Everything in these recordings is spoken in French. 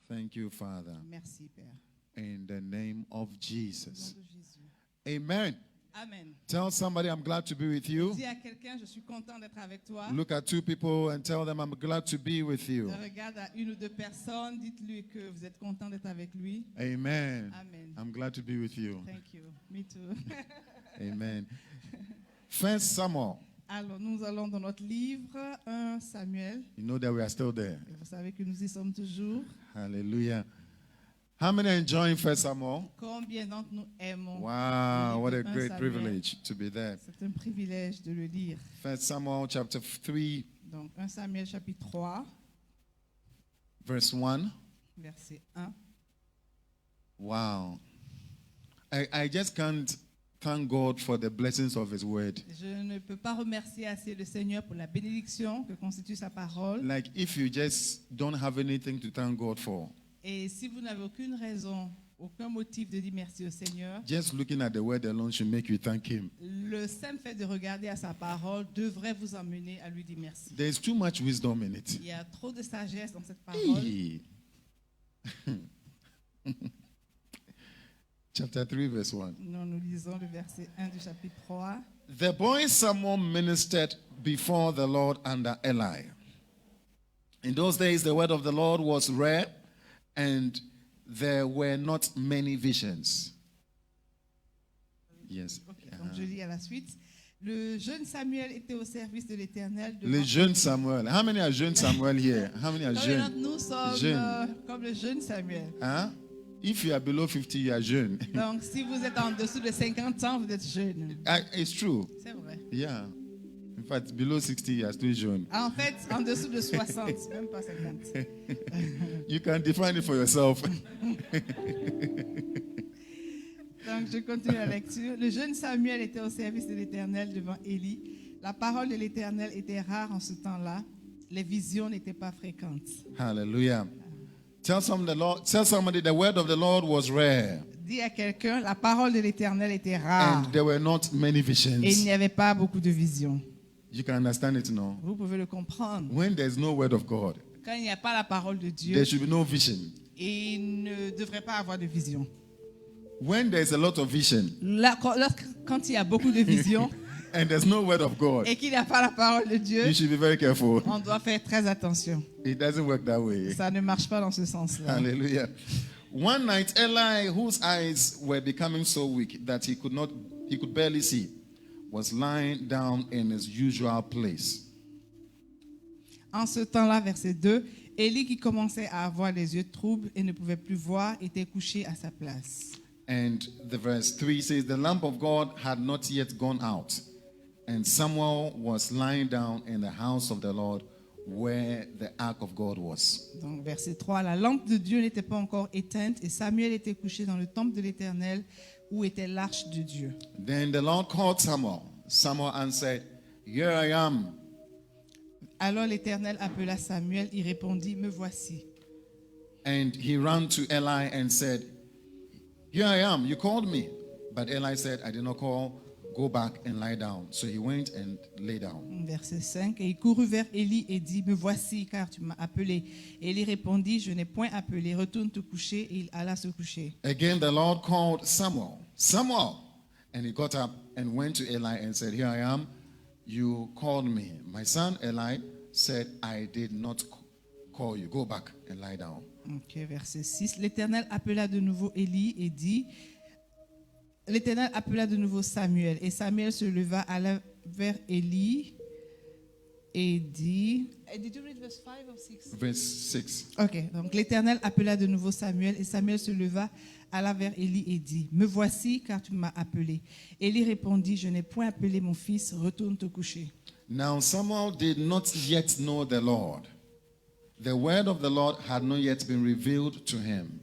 Thank you, Father. Merci, Père. In the name of Au nom Jesus. de Jésus. Amen. Amen. Tell somebody I'm glad to be with you. Dis à quelqu'un, je suis content d'être avec toi. Look at two people and tell them I'm glad to be with you. Regarde à une ou deux personnes, dites-lui que vous êtes content d'être avec lui. Amen. Amen. I'm glad to be with you. Thank you. Me too. Amen. First Samuel. Alors, nous allons dans notre livre 1 Samuel. You know that we are still there. Et vous savez que nous y sommes toujours. Hallelujah. How many are enjoying First Samuel? Combien d'entre nous aimons Wow, what a le livre 1 great Samuel? privilege to be there. C'est un privilège de le lire. First Samuel chapter 3, Donc, 1 Samuel chapitre 3, verse 1. verset 1. Wow. I just can't thank God for the blessings of His word. Je ne peux pas remercier assez le Seigneur pour la bénédiction que constitue sa parole. Like if you just don't have anything to thank God for, Et si vous n'avez aucune raison, aucun motif de dire merci au Seigneur, just looking at the word alone should make you thank Him. le simple fait de regarder à sa parole devrait vous emmener à lui dire merci. There's too much wisdom in it. Il y a trop de sagesse dans cette parole. Hey. Chapter 3, verse 1. Nous lisons le verset 1 du chapitre 3. The boy Samuel ministered before the Lord under Eli. In those days, the word of the Lord was rare, and there were not many visions. Yes. Ok, donc je lis à la suite. Le jeune Samuel était au service de l'Éternel. Le jeune Samuel. How many are jeune Samuel here? How many are Combien d'entre jeune? nous sommes Jeune. comme le jeune Samuel? Huh? If you are below 50, you are jeune. Donc, si vous êtes en dessous de 50 ans, vous êtes jeune. It's true. C'est vrai. Yeah. In fact, below 60, you are still jeune. En fait, en dessous de 60, même pas 50. You can define it for yourself. Donc, je continue la lecture. Le jeune Samuel était au service de l'Éternel devant Élie. La parole de l'Éternel était rare en ce temps-là. Les visions n'étaient pas fréquentes. Hallelujah. Tell somebody the word of the Lord was rare, Dis à quelqu'un, la parole de l'Éternel était rare. and there were not many Et il visions. n'y avait pas beaucoup de visions. You can understand it now. Vous pouvez le comprendre. When there's no word of God, Quand il n'y a pas la parole de Dieu, there should be no vision. il ne devrait pas avoir de vision. When there's a lot of vision Là, quand il y a beaucoup de visions and there's no word of God, et qu'il n'y a pas la parole de Dieu, you should be very careful. on doit faire très attention. It doesn't work that way. Ça ne marche pas dans ce sens-là. Hallelujah. One night, Eli, whose eyes were becoming so weak that he could barely see, was lying down in his usual place. En ce temps-là, verset 2, Élie, qui commençait à avoir les yeux troubles et ne pouvait plus voir, était couché à sa place. And the verse 3 says, the lamp of God had not yet gone out, and Samuel was lying down in the house of the Lord where the ark of God was. Donc, verset 3, la lampe de Dieu n'était pas encore éteinte et Samuel était couché dans le temple de l'Éternel où était l'arche de Dieu. Then the Lord called Samuel. Samuel answered, here I am. Alors l'Éternel appela Samuel, il répondit, me voici. And he ran to Eli and said, here I am, you called me. But Eli said, I did not call, go back and lie down. So he went and lay down. Verset 5, et il courut vers Élie et dit, me voici car tu m'as appelé. Et Élie répondit, je n'ai point appelé, retourne te coucher. Et il alla se coucher. Again the Lord called Samuel, Samuel. And he got up and went to Eli and said, here I am, you called me. My son Eli said, I did not call you. Go back and lie down. Ok, verset 6. L'Éternel appela de nouveau Élie et dit, l'Éternel appela de nouveau Samuel. Et Samuel se leva, alla vers Élie et dit, did you read verse 5 or 6? Verse 6. Ok, donc l'Éternel appela de nouveau Samuel et Samuel se leva, alla vers Élie et dit, me voici car tu m'as appelé. Élie répondit, je n'ai point appelé mon fils, retourne te coucher. Now Samuel did not yet know the Lord. The word of the Lord had not yet been revealed to him.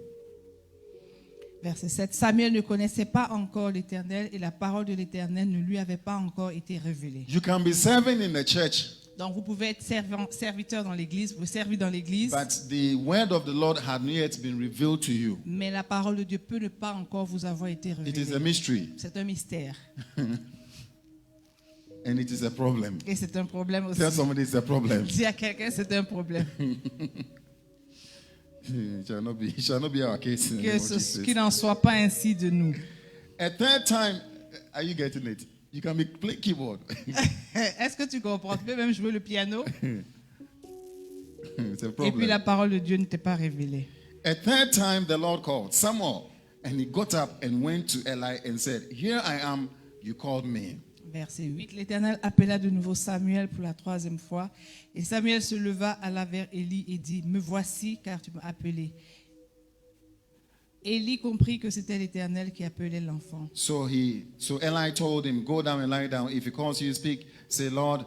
Verset 7. Samuel ne connaissait pas encore l'Éternel et la parole de l'Éternel ne lui avait pas encore été révélée. You can be serving in the church, Donc vous pouvez être serviteur dans l'église, vous servir dans l'église, but the word of the Lord had not yet been revealed to you. mais la parole de Dieu peut ne pas encore vous avoir été It is a révélée. mystery, C'est un mystère and it is a problem. et c'est un problème aussi. Tell somebody it's a problem. Dis à quelqu'un c'est un problème. It shall not be our case in the name of Jesus. Qu'il n'en soit pas ainsi de nous. A third time, are you getting it? You can be play keyboard. Est-ce que tu comprends? Tu peux même jouer le piano. It's a Et puis problem. la parole de Dieu ne t'est pas révélée. A third time, the Lord called Samuel, and he got up and went to Eli and said, "Here I am. You called me." Verset 8. L'Éternel appela de nouveau Samuel pour la troisième fois. Et Samuel se leva, alla vers Élie et dit, me voici car tu m'as appelé. Élie comprit que c'était l'Éternel qui appelait l'enfant. So Eli told him, "Go down and lie down. If he calls you, speak. Say, Lord,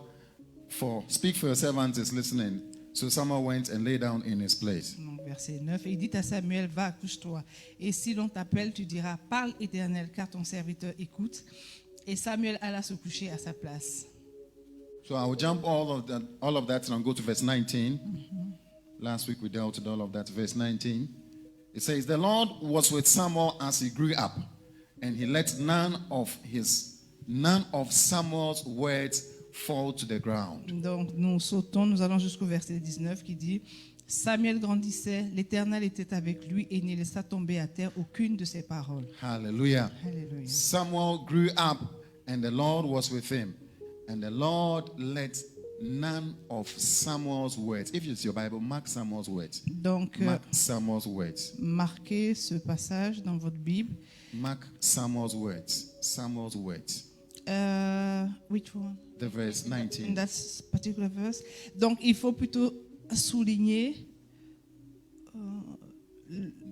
speak for your servant is listening." So Samuel went and lay down in his place. Donc, verset 9. Et il dit à Samuel, va, couche-toi. Et si l'on t'appelle, tu diras, parle Éternel, car ton serviteur écoute. Et Samuel alla se coucher à sa place. So I will jump all of that and go to verse 19. Last week we dealt with all of that. Verse 19. It says, "The Lord was with Samuel as he grew up, and he let none of Samuel's words fall to the ground." Donc nous sautons, nous allons jusqu'au verset 19 qui dit, Samuel grandissait, l'Éternel était avec lui et ne laissa tomber à terre aucune de ses paroles. Hallelujah. Alléluia. Samuel grew up, and the Lord was with him, and the Lord let none of Samuel's words. If it's your Bible, mark Samuel's words. Donc Mark Samuel's words. marquez ce passage dans votre Bible. Mark Samuel's words. Samuel's words. Which one? The verse In 19. that particular verse. Donc il faut plutôt souligner,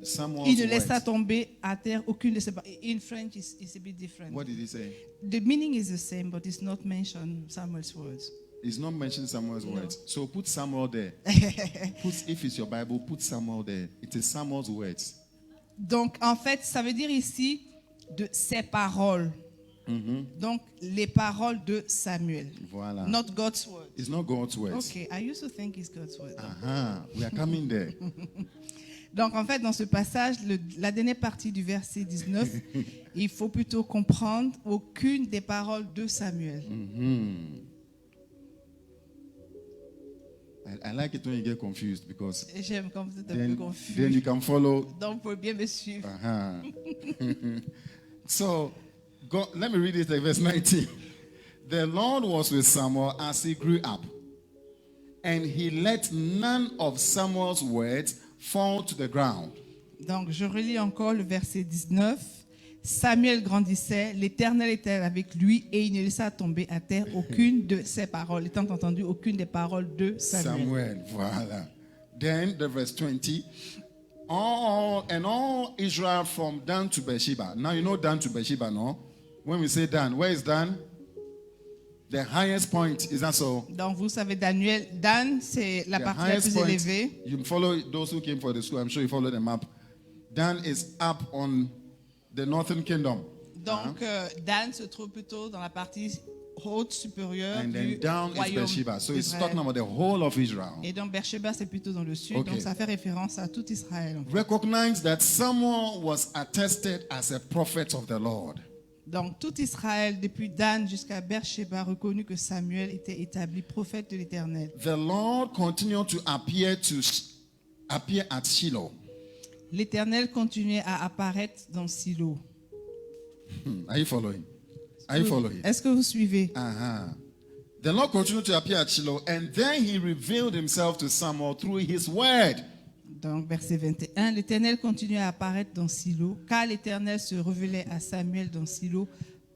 Samuel's il ne laissa words. tomber à terre aucune de ses paroles. In French, it's a bit different. What did he say? The meaning is the same, but it's not mentioned Samuel's words. He's not mentioning Samuel's words. So put Samuel there. If it's your Bible, put Samuel there. It is Samuel's words. Donc, en fait, ça veut dire ici de ses paroles. Donc, les paroles de Samuel. Voila. Not God's word. It's not God's words. Okay, I used to think it's God's word. We are coming there. Donc, en fait, dans ce passage, la dernière partie du verset 19, il faut plutôt comprendre aucune des paroles de Samuel. I like it when you get confused because Et j'aime quand vous êtes un peu then you confus. can follow. Donc, vous pouvez bien me suivre. So, let me read it at verse 19. The Lord was with Samuel as he grew up, and he let none of Samuel's words fall to the ground. Donc, je relis encore le verset 19. Samuel grandissait, l'Éternel était avec lui et il ne laissa tomber à terre aucune de ses paroles. Étant entendu, aucune des paroles de Samuel. Voila. Then the verse 20. All Israel from Dan to Beersheba. Now you know Dan to Beersheba, no? When we say Dan, where is Dan? The highest point, is that so? Donc, vous savez, Dan, c'est la The partie la plus élevée. you follow those who came for the school, I'm sure you follow the map. Dan is up on the northern kingdom. Donc, Dan se trouve plutôt dans la partie haute supérieure And du then down is royaume Beersheba. So it's d'Israël. talking about the whole of Israel. Et donc, Beersheba, c'est plutôt dans le sud. Okay. Donc, ça fait référence à tout Israël. Recognize that Samuel was attested as a prophet of the Lord. Donc, tout Israël, depuis Dan jusqu'à Beersheba, reconnu que Samuel était établi prophète de l'Éternel. The Lord continued to appear at Shiloh. L'Éternel continuait à apparaître dans Silo. Are you following? Are you following? Est-ce que vous suivez? The Lord continued to appear at Shiloh, and then he revealed himself to Samuel through his word. Donc, verset 21, l'Éternel continuait à apparaître dans Silo, car l'Éternel se révélait à Samuel dans Silo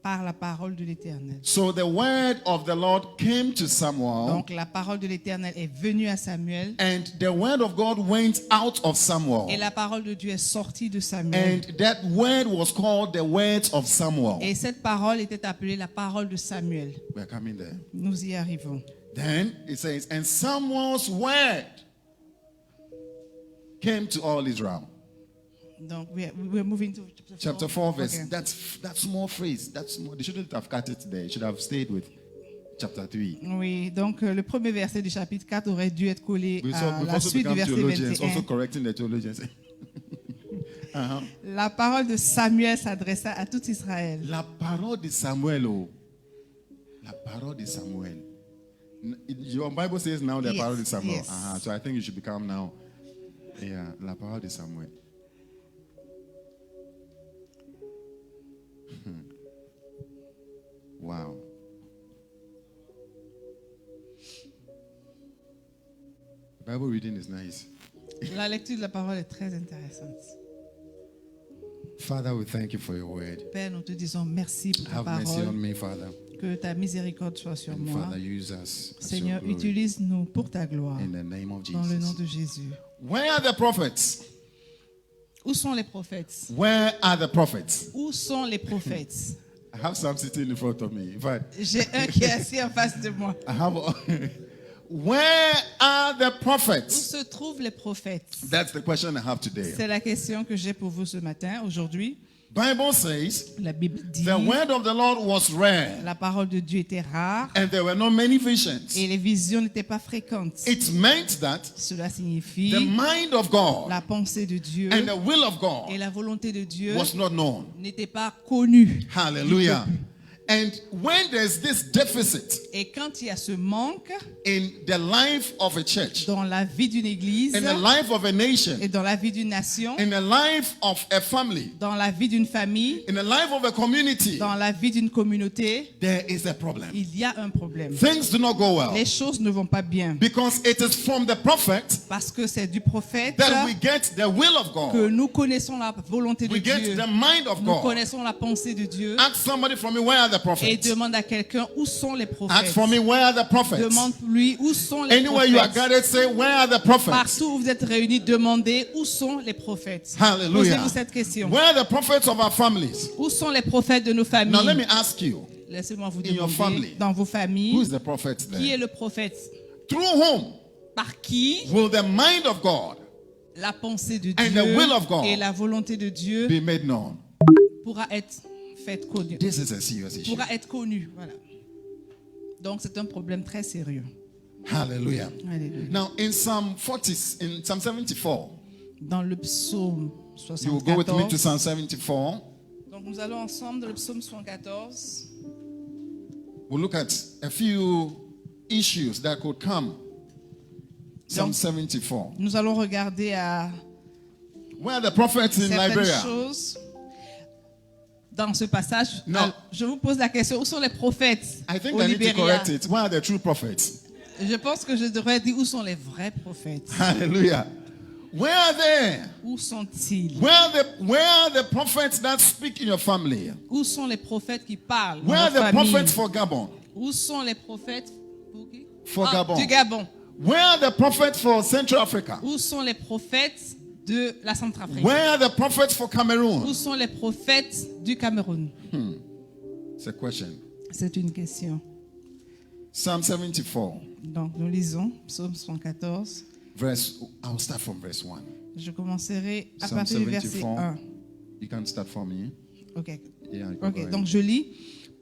par la parole de l'Éternel. So the word of the Lord came to Samuel, Donc, la parole de l'Éternel est venue à Samuel, and the word of God went out of et Samuel. la parole de Dieu est sortie de Samuel. And that word was called the words of Samuel. Et cette parole était appelée la parole de Samuel. We're coming there. Nous y arrivons. Then it says, and Samuel's word came to all Israel. Donc, we're moving to Chapter 4, verse. Okay. That small phrase. They shouldn't have cut it there. They should have stayed with chapter 3. Oui, donc le premier verset du chapitre 4 aurait dû être collé We've à la also suite du become verset theologians, 21. also correcting the theologians. La parole de Samuel s'adressa à tout Israël. La parole de Samuel. Oh. La parole de Samuel. Your Bible says now the Yes, parole de Samuel. yes. So I think you should become now Yeah, la parole de Samuel. Wow. Bible reading is nice. La lecture de la parole est très intéressante. Father, we thank you for your word. Père, nous te disons merci pour ta Have mercy on parole. me, Father. Que ta miséricorde soit sur And moi. Father, use us as your Seigneur, glory. utilise-nous pour ta gloire. In the name of Dans le nom Jesus. de Jésus. Where are the prophets? Où sont les prophètes? Where are the prophets? Où sont les prophètes? I have some sitting in front of me. In fact, J'ai un qui est assis en face de moi. I have. Where are the Où prophets? se trouvent les prophètes? That's the question I have today. C'est la question que j'ai pour vous ce matin, aujourd'hui. Bible says La Bible dit, the word of the Lord was rare, la parole de Dieu était rare and there were not many visions. et les visions n'étaient pas fréquentes. It meant that Cela signifie the mind of God la pensée de Dieu and the will of et God la volonté de Dieu was not known. n'étaient pas connues. Hallelujah. And when there's this deficit Et quand il y a ce manque in the life of a church, dans la vie d'une église in the life of a nation, et dans la vie d'une nation, in the life of a family, dans la vie d'une famille, in the life of a community, dans la vie d'une communauté, there is a problem. il y a un problème. Things do not go well Les choses ne vont pas bien because it is from the prophet parce que c'est du prophète that we get the will of que God. nous connaissons la volonté de We get Dieu. the mind of Nous God. connaissons la pensée de Dieu Ask somebody from me, where are the et prophets? demande à quelqu'un où sont les Ask prophètes. for me, where are the prophets? Demande-lui où sont les Anywhere you are prophètes. gathered, say, where are the prophets? Partout où vous êtes réunis, demandez où sont les prophètes. Hallelujah. Posez-vous cette question. Where are the prophets of our families? Où sont les prophètes de nos Now let me familles? ask you, Laissez-moi vous in your family, demander, dans vos who familles, is the prophet qui est there? le prophète? Through whom Par qui will the mind of God la pensée de And the will of Dieu God et la volonté de Dieu be made known? pourra être faite connue. This is a serious issue. Pourra être connue. Voilà. Donc c'est un problème très sérieux. Hallelujah. Alléluia. Now in Psalm 40, in Psalm 74, Dans le psaume you will go with me to 74. Psalm 74. Donc nous allons ensemble dans le psaume 74. We'll look at a few issues that could come. Psalm Donc, 74. Nous allons regarder à Where are the prophets in certaines Liberia? choses dans ce passage. Non. Alors, je vous pose la question, où sont les prophètes I think au I need to Libéria? correct it. Where are the true prophets? Je pense que je devrais dire où sont les vrais prophètes. Hallelujah. Where are they? Où sont-ils? Where are the prophets that speak in your family? Où sont les prophètes qui parlent dans Where are nos the familles? prophets for Gabon? Où sont les prophètes pour qui? For Gabon. Du Gabon. Where are the prophets for Central Africa? Où sont les prophètes de la Centrafrique? Where are the prophets for Où Cameroon? sont les prophètes du Cameroun? It's a question. C'est une question. Psalm 74, Donc nous lisons Psaume 114. I'll start from verse 1. Je commencerai à Psalm partir du verset 74. 1. You can start for me. Ok. Yeah, you can go Ok, ahead. donc je lis.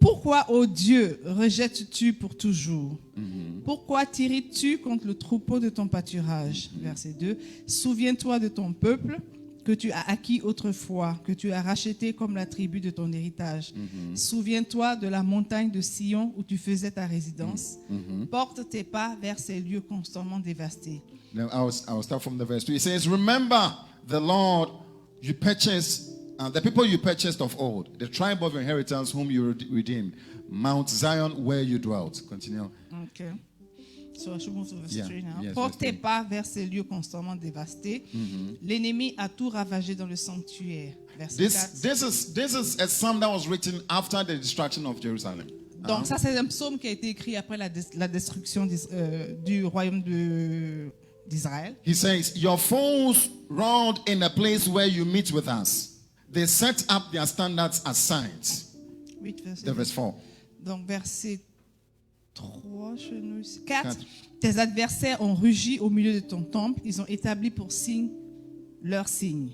Pourquoi, ô Dieu, rejettes-tu pour toujours? Pourquoi t'irrites-tu contre le troupeau de ton pâturage? Verset 2. Souviens-toi de ton peuple que tu as acquis autrefois, que tu as racheté comme la tribu de ton héritage. Souviens-toi de la montagne de Sion où tu faisais ta résidence. Porte tes pas vers ces lieux constamment dévastés. Now I'll start from the verse 2. It says, remember the Lord you purchased, the people you purchased of old, the tribe of inheritance whom you redeemed, Mount Zion where you dwelt. Continue. Ok. So I should move to verse Yeah, 3 now. yes, Porte tes verse 3. pas vers ces lieux constamment dévastés. L'ennemi a tout ravagé dans le sanctuaire. Verset 4. This is a psalm that was written after the destruction of Jerusalem. Donc ça c'est un psaume qui a été écrit après la destruction du royaume d'Israël. He says, your foes rolled in a place where you meet with us. They set up their standards as signs. 8, verset The verse 4. Donc verset 3, 4. 4. Tes adversaires ont rugi au milieu de ton temple. Ils ont établi pour signe leur signe.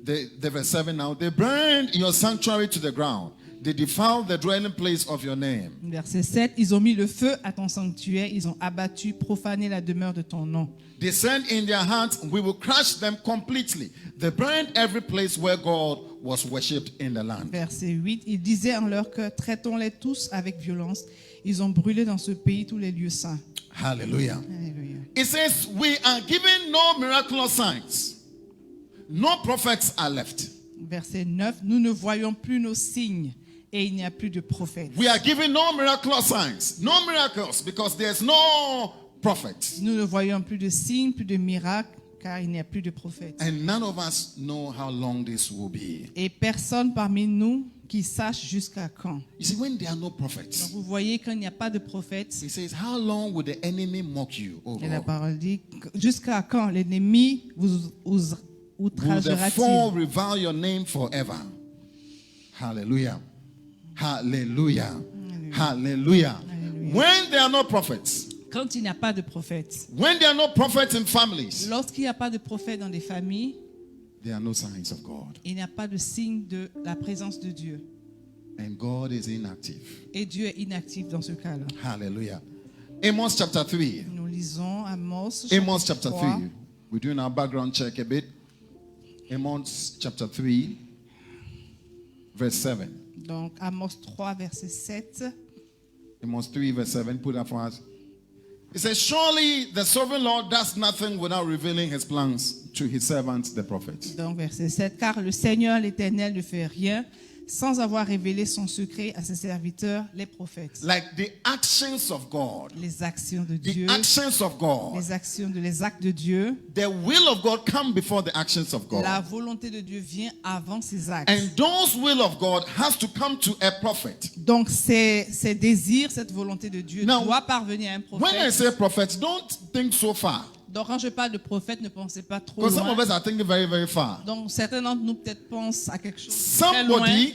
The verse 7 now. They burned your sanctuary to the ground. They defiled the dwelling place of your name. Verset 7. Ils ont mis le feu à ton sanctuaire. Ils ont abattu, profané la demeure de ton nom. They said in their hearts, we will crush them completely. They burned every place where God was worshipped in the land. Verset 8. Ils disaient en leur cœur, traitons-les tous avec violence. Ils ont brûlé dans ce pays tous les lieux saints. Hallelujah. Alléluia. It says, we are given no miraculous signs. No prophets are left. Verset 9, nous ne voyons plus nos signes et il n'y a plus de prophètes. We are given no miraculous signs. No miracles because there's no prophets. Nous ne voyons plus de signes, plus de miracles, car il n'y a plus de prophètes. And none of us know how long this will be. Et personne parmi nous qui sache jusqu'à quand. You see, when there are no Donc prophets, vous voyez, quand il n'y a pas de prophètes, he says, how long will the enemy mock you? Oh et la God. parole dit, jusqu'à quand l'ennemi vous Will the outragera-t-il? foe revile your name forever? Hallelujah. Hallelujah. Hallelujah. When there are no prophets, Quand il n'y a pas de prophètes, when there are no prophets in families, lorsqu'il n'y a pas de prophètes dans des familles, there are no signs of God. il n'y a pas de signe de la présence de Dieu. And God is inactive. Et Dieu est inactif dans ce cas-là. Hallelujah. Amos chapter 3. Nous lisons Amos Amos chapitre chapter 3. 3. We're doing our background check a bit. Amos chapter 3, verse 7. Donc Amos 3, verset 7. Amos 3, verse 7. Put that for us. It says, surely the sovereign Lord does nothing without revealing his plans to his servants, the prophets. Donc verset 7. Car le Seigneur l'Éternel ne fait rien sans avoir révélé son secret à ses serviteurs, les prophètes. Like the actions of God. Les actions de The Dieu, actions of God. les actes de Dieu, The will of God come before the actions of God. la volonté de Dieu vient avant ses actes. And those will of God has to come to a prophet. Donc ces désirs, cette volonté de Dieu Now, doit parvenir à un When I prophète. say prophet, don't think so far. Donc quand je parle de prophète, ne pensez pas trop Because some of loin. us are thinking very, very far. Donc certains d'entre nous peut-être pensent à quelque chose de très loin. Somebody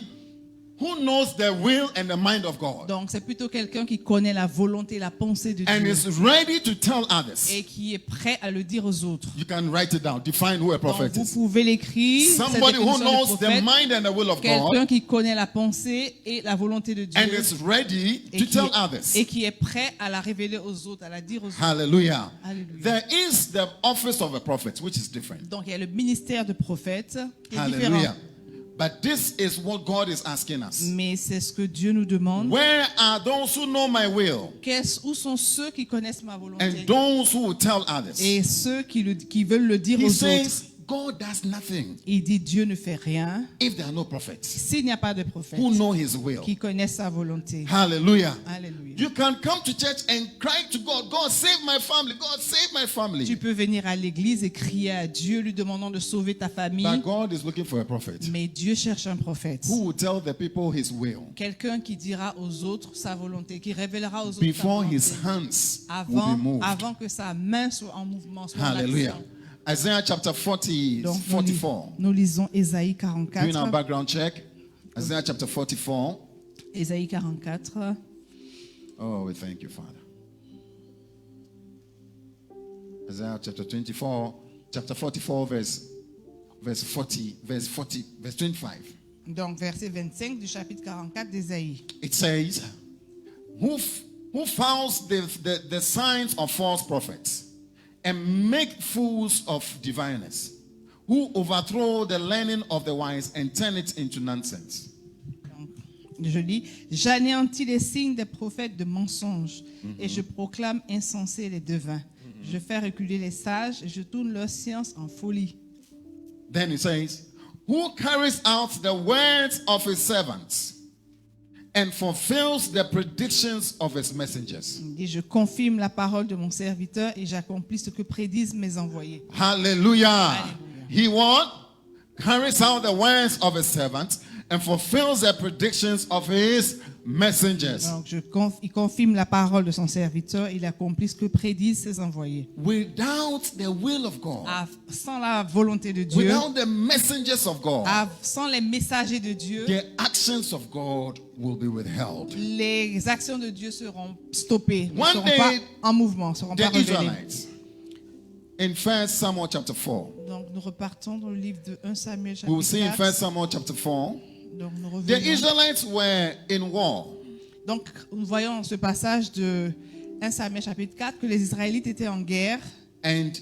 who knows the will and the mind of God Donc c'est plutôt quelqu'un qui connaît la volonté, la pensée de and Dieu is ready to tell others. et qui est prêt à le dire aux autres. You can write it down. Define who a Donc prophet vous is. pouvez l'écrire. cette Somebody who définition de knows the prophète. mind and the will of Quelqu'un God qui connaît la pensée et la volonté de Dieu and is ready et to qui, tell est, others. et qui est prêt à la révéler aux autres, à la dire aux autres. Hallelujah. Alléluia. There is the office of a prophet, which is different. Donc il y a le ministère de prophète qui est différent. Hallelujah. But this is what God is asking us. Mais c'est ce que Dieu nous demande. Where are those who know my will Où sont ceux qui connaissent ma volonté and those who will tell others? et ceux qui veulent le dire He aux says, autres? God does nothing Il dit Dieu ne fait rien if there are no prophets s'il n'y a pas de prophète who know his will. qui connaissent sa volonté. Hallelujah. Alléluia. You can come to church and cry to God, God save my family, God save my Tu family. peux venir à l'église et crier à Dieu lui demandant de sauver ta famille. But God is looking for a prophet Mais Dieu cherche un prophète. who will tell the people his will Quelqu'un qui dira aux autres sa volonté, qui révélera aux autres sa before volonté his hands will be moved. avant que sa main soit en mouvement, soit en Hallelujah. action. Isaiah chapter 40, Donc, 44. nous lisons Ésaïe Doing our 44. background check. Isaiah chapter 44. Ésaïe 44. Oh, we thank you, Father. Isaiah chapter 24, chapter 44, verse 25. Donc, verset 25 du chapitre 44 d'Ésaïe. It says, who fouls the signs of false prophets and make fools of diviners, who overthrow the learning of the wise and turn it into nonsense. Je lis, j'anéantis les signes des prophètes de mensonges et je proclame insensés les devins. Je fais reculer les sages et je tourne leur science en folie. Then it says, who carries out the words of his servants and fulfills the predictions of his messengers. Il dit, je confirme la parole de mon serviteur et j'accomplis ce que prédisent mes envoyés. Hallelujah. Hallelujah. He what? Carries out the words of his servants and fulfills the predictions of his messengers. Donc, il confirme la parole de son serviteur, il accomplit ce que prédisent ses envoyés. Without the will of God, Sans la volonté de Dieu, without the messengers of God, sans les messagers de Dieu, the actions of God will be withheld. les actions de Dieu seront stoppées, ne One seront day, pas en mouvement, ne seront pas The révélées. Israelites, in 1 Samuel chapter 4, Donc nous repartons dans le livre de 1 Samuel we will see in chapitre 1 4. Samuel chapter 4, Donc nous the revenons. Israelites were in war. Donc nous voyons ce passage de 1 Samuel chapitre 4 que les Israélites étaient en guerre And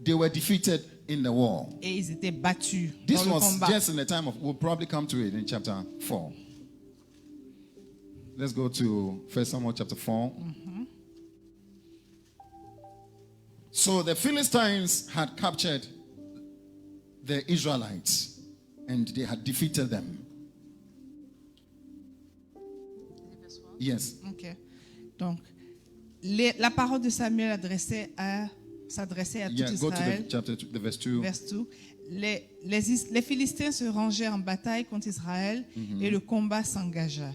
they were defeated in the war. et ils étaient battus This dans le was combat. just in the time of, we'll probably come to it in chapter 4. Let's go to 1 Samuel chapter 4. So the Philistines had captured the Israelites and they had defeated them. Yes. Ok. Donc, la parole de Samuel s'adressait à tout Yeah, go to Israël. the chapter, the verse 2. Verse 2. Les Philistins se rangèrent en bataille contre Israël et le combat s'engagea.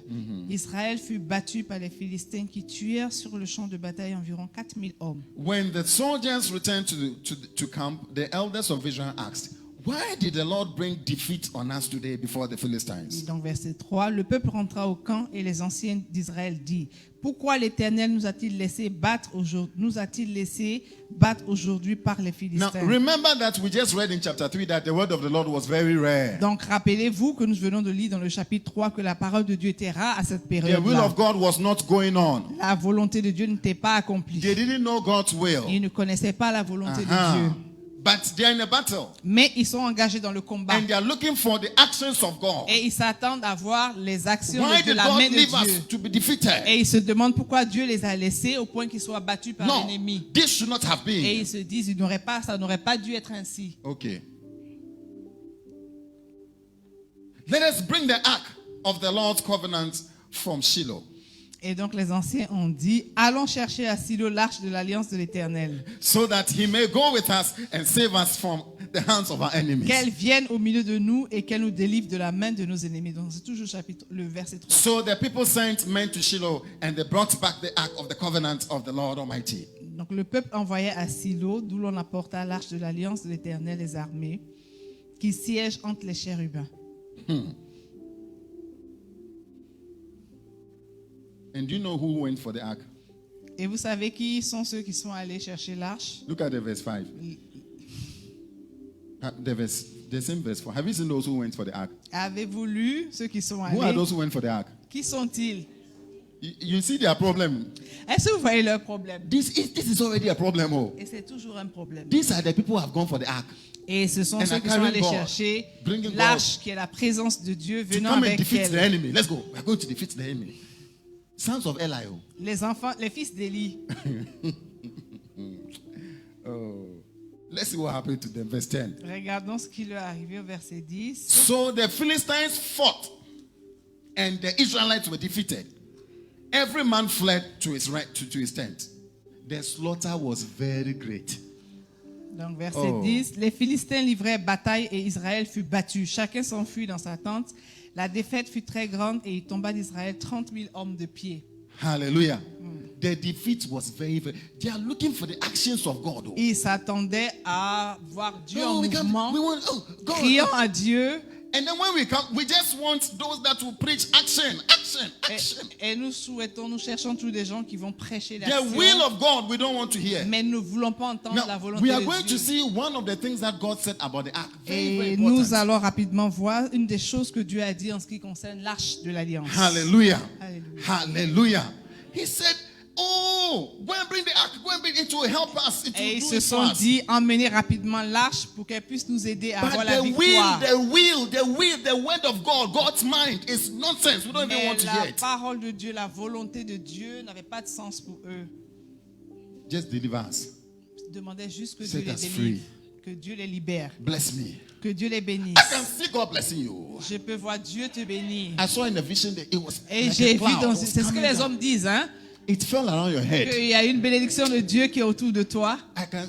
Israël fut battu par les Philistins qui tuèrent sur le champ de bataille environ 4000 hommes. When the soldiers returned to camp, the elders of Israel asked, "Why did the Lord bring defeat on us today before the Philistines?" Donc verset 3, le peuple rentra au camp et les anciens d'Israël dirent, pourquoi l'Éternel nous a-t-il laissé battre aujourd'hui par les Now, Philistins? remember that we just read in chapter 3 that the word of the Lord was very rare. Donc rappelez-vous que nous venons de lire dans le chapitre 3 que la parole de Dieu était rare à cette The will période-là. of God was not going on. La volonté de Dieu n'était pas accomplie. They didn't know God's will. Ils ne connaissaient pas la volonté de Uh-huh. Dieu. But they're in a battle Mais ils sont engagés dans le combat. and they are looking for the actions of God. Et ils s'attendent à voir les actions Why de did la God main de leave Dieu. us to be defeated? Et ils se demandent pourquoi Dieu les a laissés au point qu'ils soient battus par No, l'ennemi. this should not have Et been. ils se disent, ça n'aurait pas dû être ainsi. Okay. Let us bring the ark of the Lord's covenant from Shiloh, Et donc les anciens ont dit, allons chercher à Silo l'arche de l'alliance de l'Éternel, so that he may go with us and save us from the hands of our enemies. qu'elle vienne au milieu de nous et qu'elle nous délivre de la main de nos ennemis. Donc c'est toujours le verset 3. So the people sent men to Shiloh, and they brought back the ark of the covenant of the Lord Almighty. Donc le peuple envoya à Silo, d'où l'on apporta l'arche de l'alliance de l'Éternel des armées, qui siège entre les chérubins. And do you know who went for the ark? Et vous savez qui sont ceux qui sont allés chercher l'arche? Look at the verse 5. The same verse 4. Have you seen those who went for the ark? Avez-vous lu ceux qui sont Who are allés? those who went for the ark? Qui sont-ils? You see their problem. Est-ce que vous voyez leur problème? This is already a problem. Oh. Et c'est toujours un problème. These are the people who have gone for the ark Et ce sont And ceux are qui sont carrying allés God, chercher bringing l'arche qui est la présence de Dieu to venant come and avec defeat the elle. enemy. Let's go. We are going to defeat the enemy. Sons of Eli. Oh. Les enfants, les fils d'Élie. Oh. Let's see what happened to them. Verse 10. Regardons ce qui leur est arrivé au verset 10. So the Philistines fought, and the Israelites were defeated. Every man fled to his tent. The slaughter was very great. Donc verset Oh. 10. Les Philistins livrèrent bataille et Israël fut battu. Chacun s'enfuit dans sa tente. La défaite fut très grande et il tomba d'Israël 30 000 hommes de pied. Hallelujah. The defeat was very. They are looking for the actions of God. Oh. Ils s'attendaient à voir Dieu en Oh, mouvement, we want, oh, God. criant à Dieu. And then when we come, we just want those that will preach action, action, action. Et nous cherchons tous des gens qui vont prêcher The l'action. will of God we don't want to hear. Mais nous ne voulons pas entendre la Now, volonté we are de going Dieu. to see one of the things that God said about the ark. Very, very Et important. nous allons rapidement voir une des choses que Dieu a dit en ce qui concerne l'arche de l'alliance. Hallelujah. Hallelujah. Hallelujah. He said, oh, go and bring the ark. Go and bring it to help us. It Et will ils do se it for sont us. dit, emmenez rapidement l'arche pour qu'elle puisse nous aider à avoir But la victoire. the word of God, God's mind is nonsense. We don't even Mais want to hear la it. parole de Dieu, la volonté de Dieu n'avait pas de sens pour eux. Just deliver us. Ils demandaient juste que Set Dieu us les free. délivre, que Dieu les libère, Bless me. que Dieu les bénisse. I can see God blessing you. Je peux voir Dieu te bénir. I saw in the vision that it was Et like j'ai a vu, cloud was c'est ce que coming les down. hommes disent, hein, It fell around your head. qu'il y a une bénédiction de Dieu qui est autour de toi. I can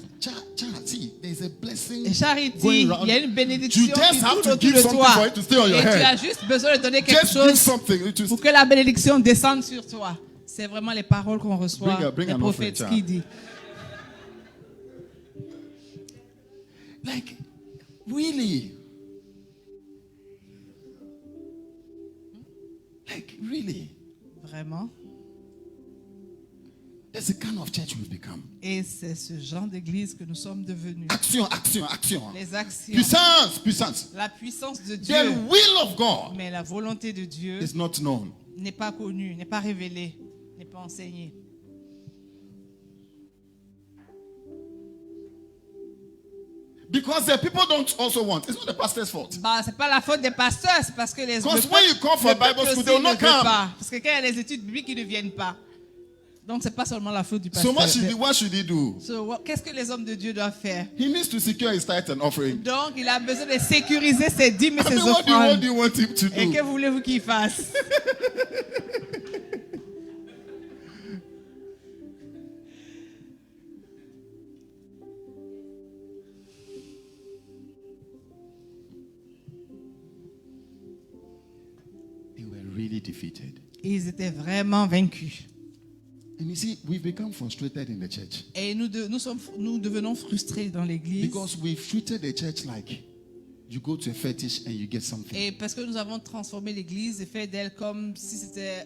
see there's a blessing Et Charity, going il around. y a une bénédiction You qui just have tourne to autour give de something toi. for it to stay on your Et tu as head. juste besoin de donner quelque Just give chose something. pour que la bénédiction descende sur toi. C'est vraiment les paroles qu'on reçoit Bring des an prophètes offering, qui disent. Like, really? Like, really? Vraiment. That's the kind of church we've become. Et c'est ce genre d'église que nous sommes devenus. Action, action, action. Les actions, Puissance, puissance. la puissance de The Dieu, will of God mais la volonté de Dieu is not known. n'est pas connue, n'est pas révélée, n'est pas enseignée. Because the people don't also want. It's not the pastor's fault. Bah, c'est pas la faute des pasteurs, c'est parce que les Because when you call for le peuple Bible school, aussi they will ne not veut come. pas. Parce que quand il y a les études bibliques, ils ne viennent pas. Donc, c'est pas seulement la faute du So pasteur. what should he do? Qu'est-ce que les hommes de Dieu doivent faire? He needs to secure his tithe and offering. Donc, il a besoin de sécuriser ses dîmes et I ses mean, what do offrandes. you want him to Et do? que voulez-vous qu'il fasse? They were really defeated. Et ils étaient vraiment vaincus. And you see, we've become frustrated in the church Et nous devenons frustrés dans l'église. because we've treated the church like you go to a fetish and you get something. Et parce que nous avons transformé l'église et fait d'elle comme si c'était...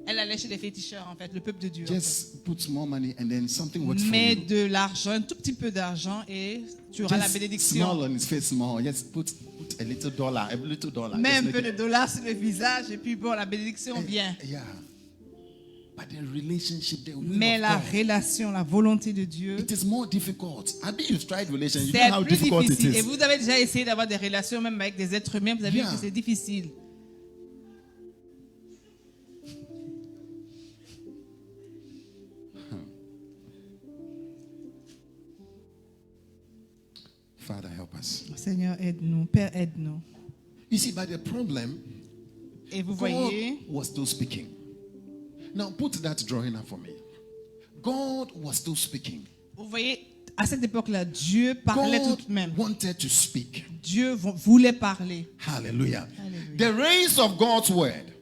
elle allait chez les féticheurs, en fait, le peuple de Dieu. En fait. Just put more money and then something works for Mets you. de l'argent, un tout petit peu d'argent et tu auras la Just small bénédiction. on his face, small. Just put a little dollar, a little dollar. Mets Just un make peu it- de dollars sur le visage et puis bon, la bénédiction vient. Yeah. But the relationship, the will Mais of la God, relation, la volonté de Dieu, it is more difficult. I think you've tried relation. You know c'est how plus difficult it difficile. Et is. vous avez déjà essayé d'avoir des relations même avec des êtres humains, vous avez vu Yeah. que c'est difficile. Father, help us. Seigneur, aide-nous. Père, aide-nous. You see, but the problem, Et vous God voyez, was still speaking. Now put that drawing up for me. God was still speaking. vous voyez, à cette époque-là, Dieu parlait God tout de même. wanted to speak. Dieu voulait parler. Hallelujah. Hallelujah. The race of God's word,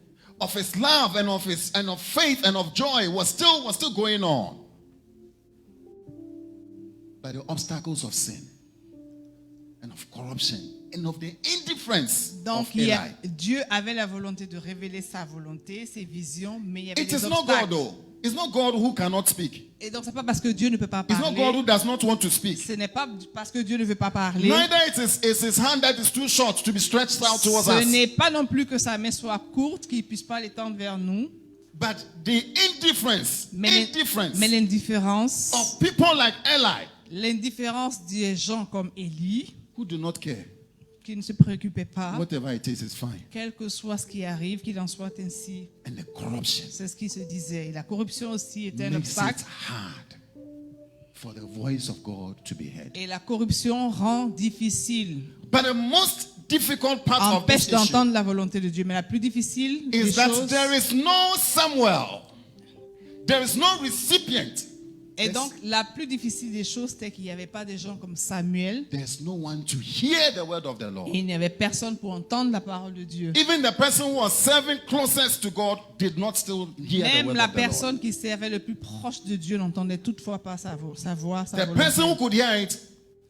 of His love and of faith and of joy was still going on. But the obstacles of sin and of corruption and of the indifference Donc, of Eli. Dieu avait la volonté de révéler sa volonté, ses visions, mais il y avait It des is not God obstacles. though. It's not God who cannot speak. Et donc, c'est pas parce que Dieu ne peut pas It's not God who parler. does not want to speak. Ce n'est pas parce que Dieu ne veut pas parler. Neither is his hand that is too short to be stretched out towards Ce us. n'est pas non plus que sa main soit courte, qu'il ne puisse pas l'étendre vers nous. But the indifference Mais l'indifférence, of people like Eli l'indifférence des gens comme Élie, who do not care. qui ne se préoccupaient pas, Whatever it is fine. quel que soit ce qui arrive, qu'il en soit ainsi. And the corruption C'est ce qui se disait. Et la corruption aussi était un makes obstacle. it hard for the voice of God to be heard. Et la corruption rend difficile, But the most difficult part of empêche this issue d'entendre la volonté de Dieu. Mais la plus difficile des is that choses, there is no Samuel. There is no recipient. et donc la plus difficile des choses, c'était qu'il n'y avait pas des gens comme Samuel. There's no one to hear the word of the Lord. Et il n'y avait personne pour entendre la parole de Dieu. Even the person who was serving closest to God did not still hear the Même word la of the Lord. personne qui servait le plus proche de Dieu n'entendait toutefois pas sa voix, sa The volonté. person who could hear it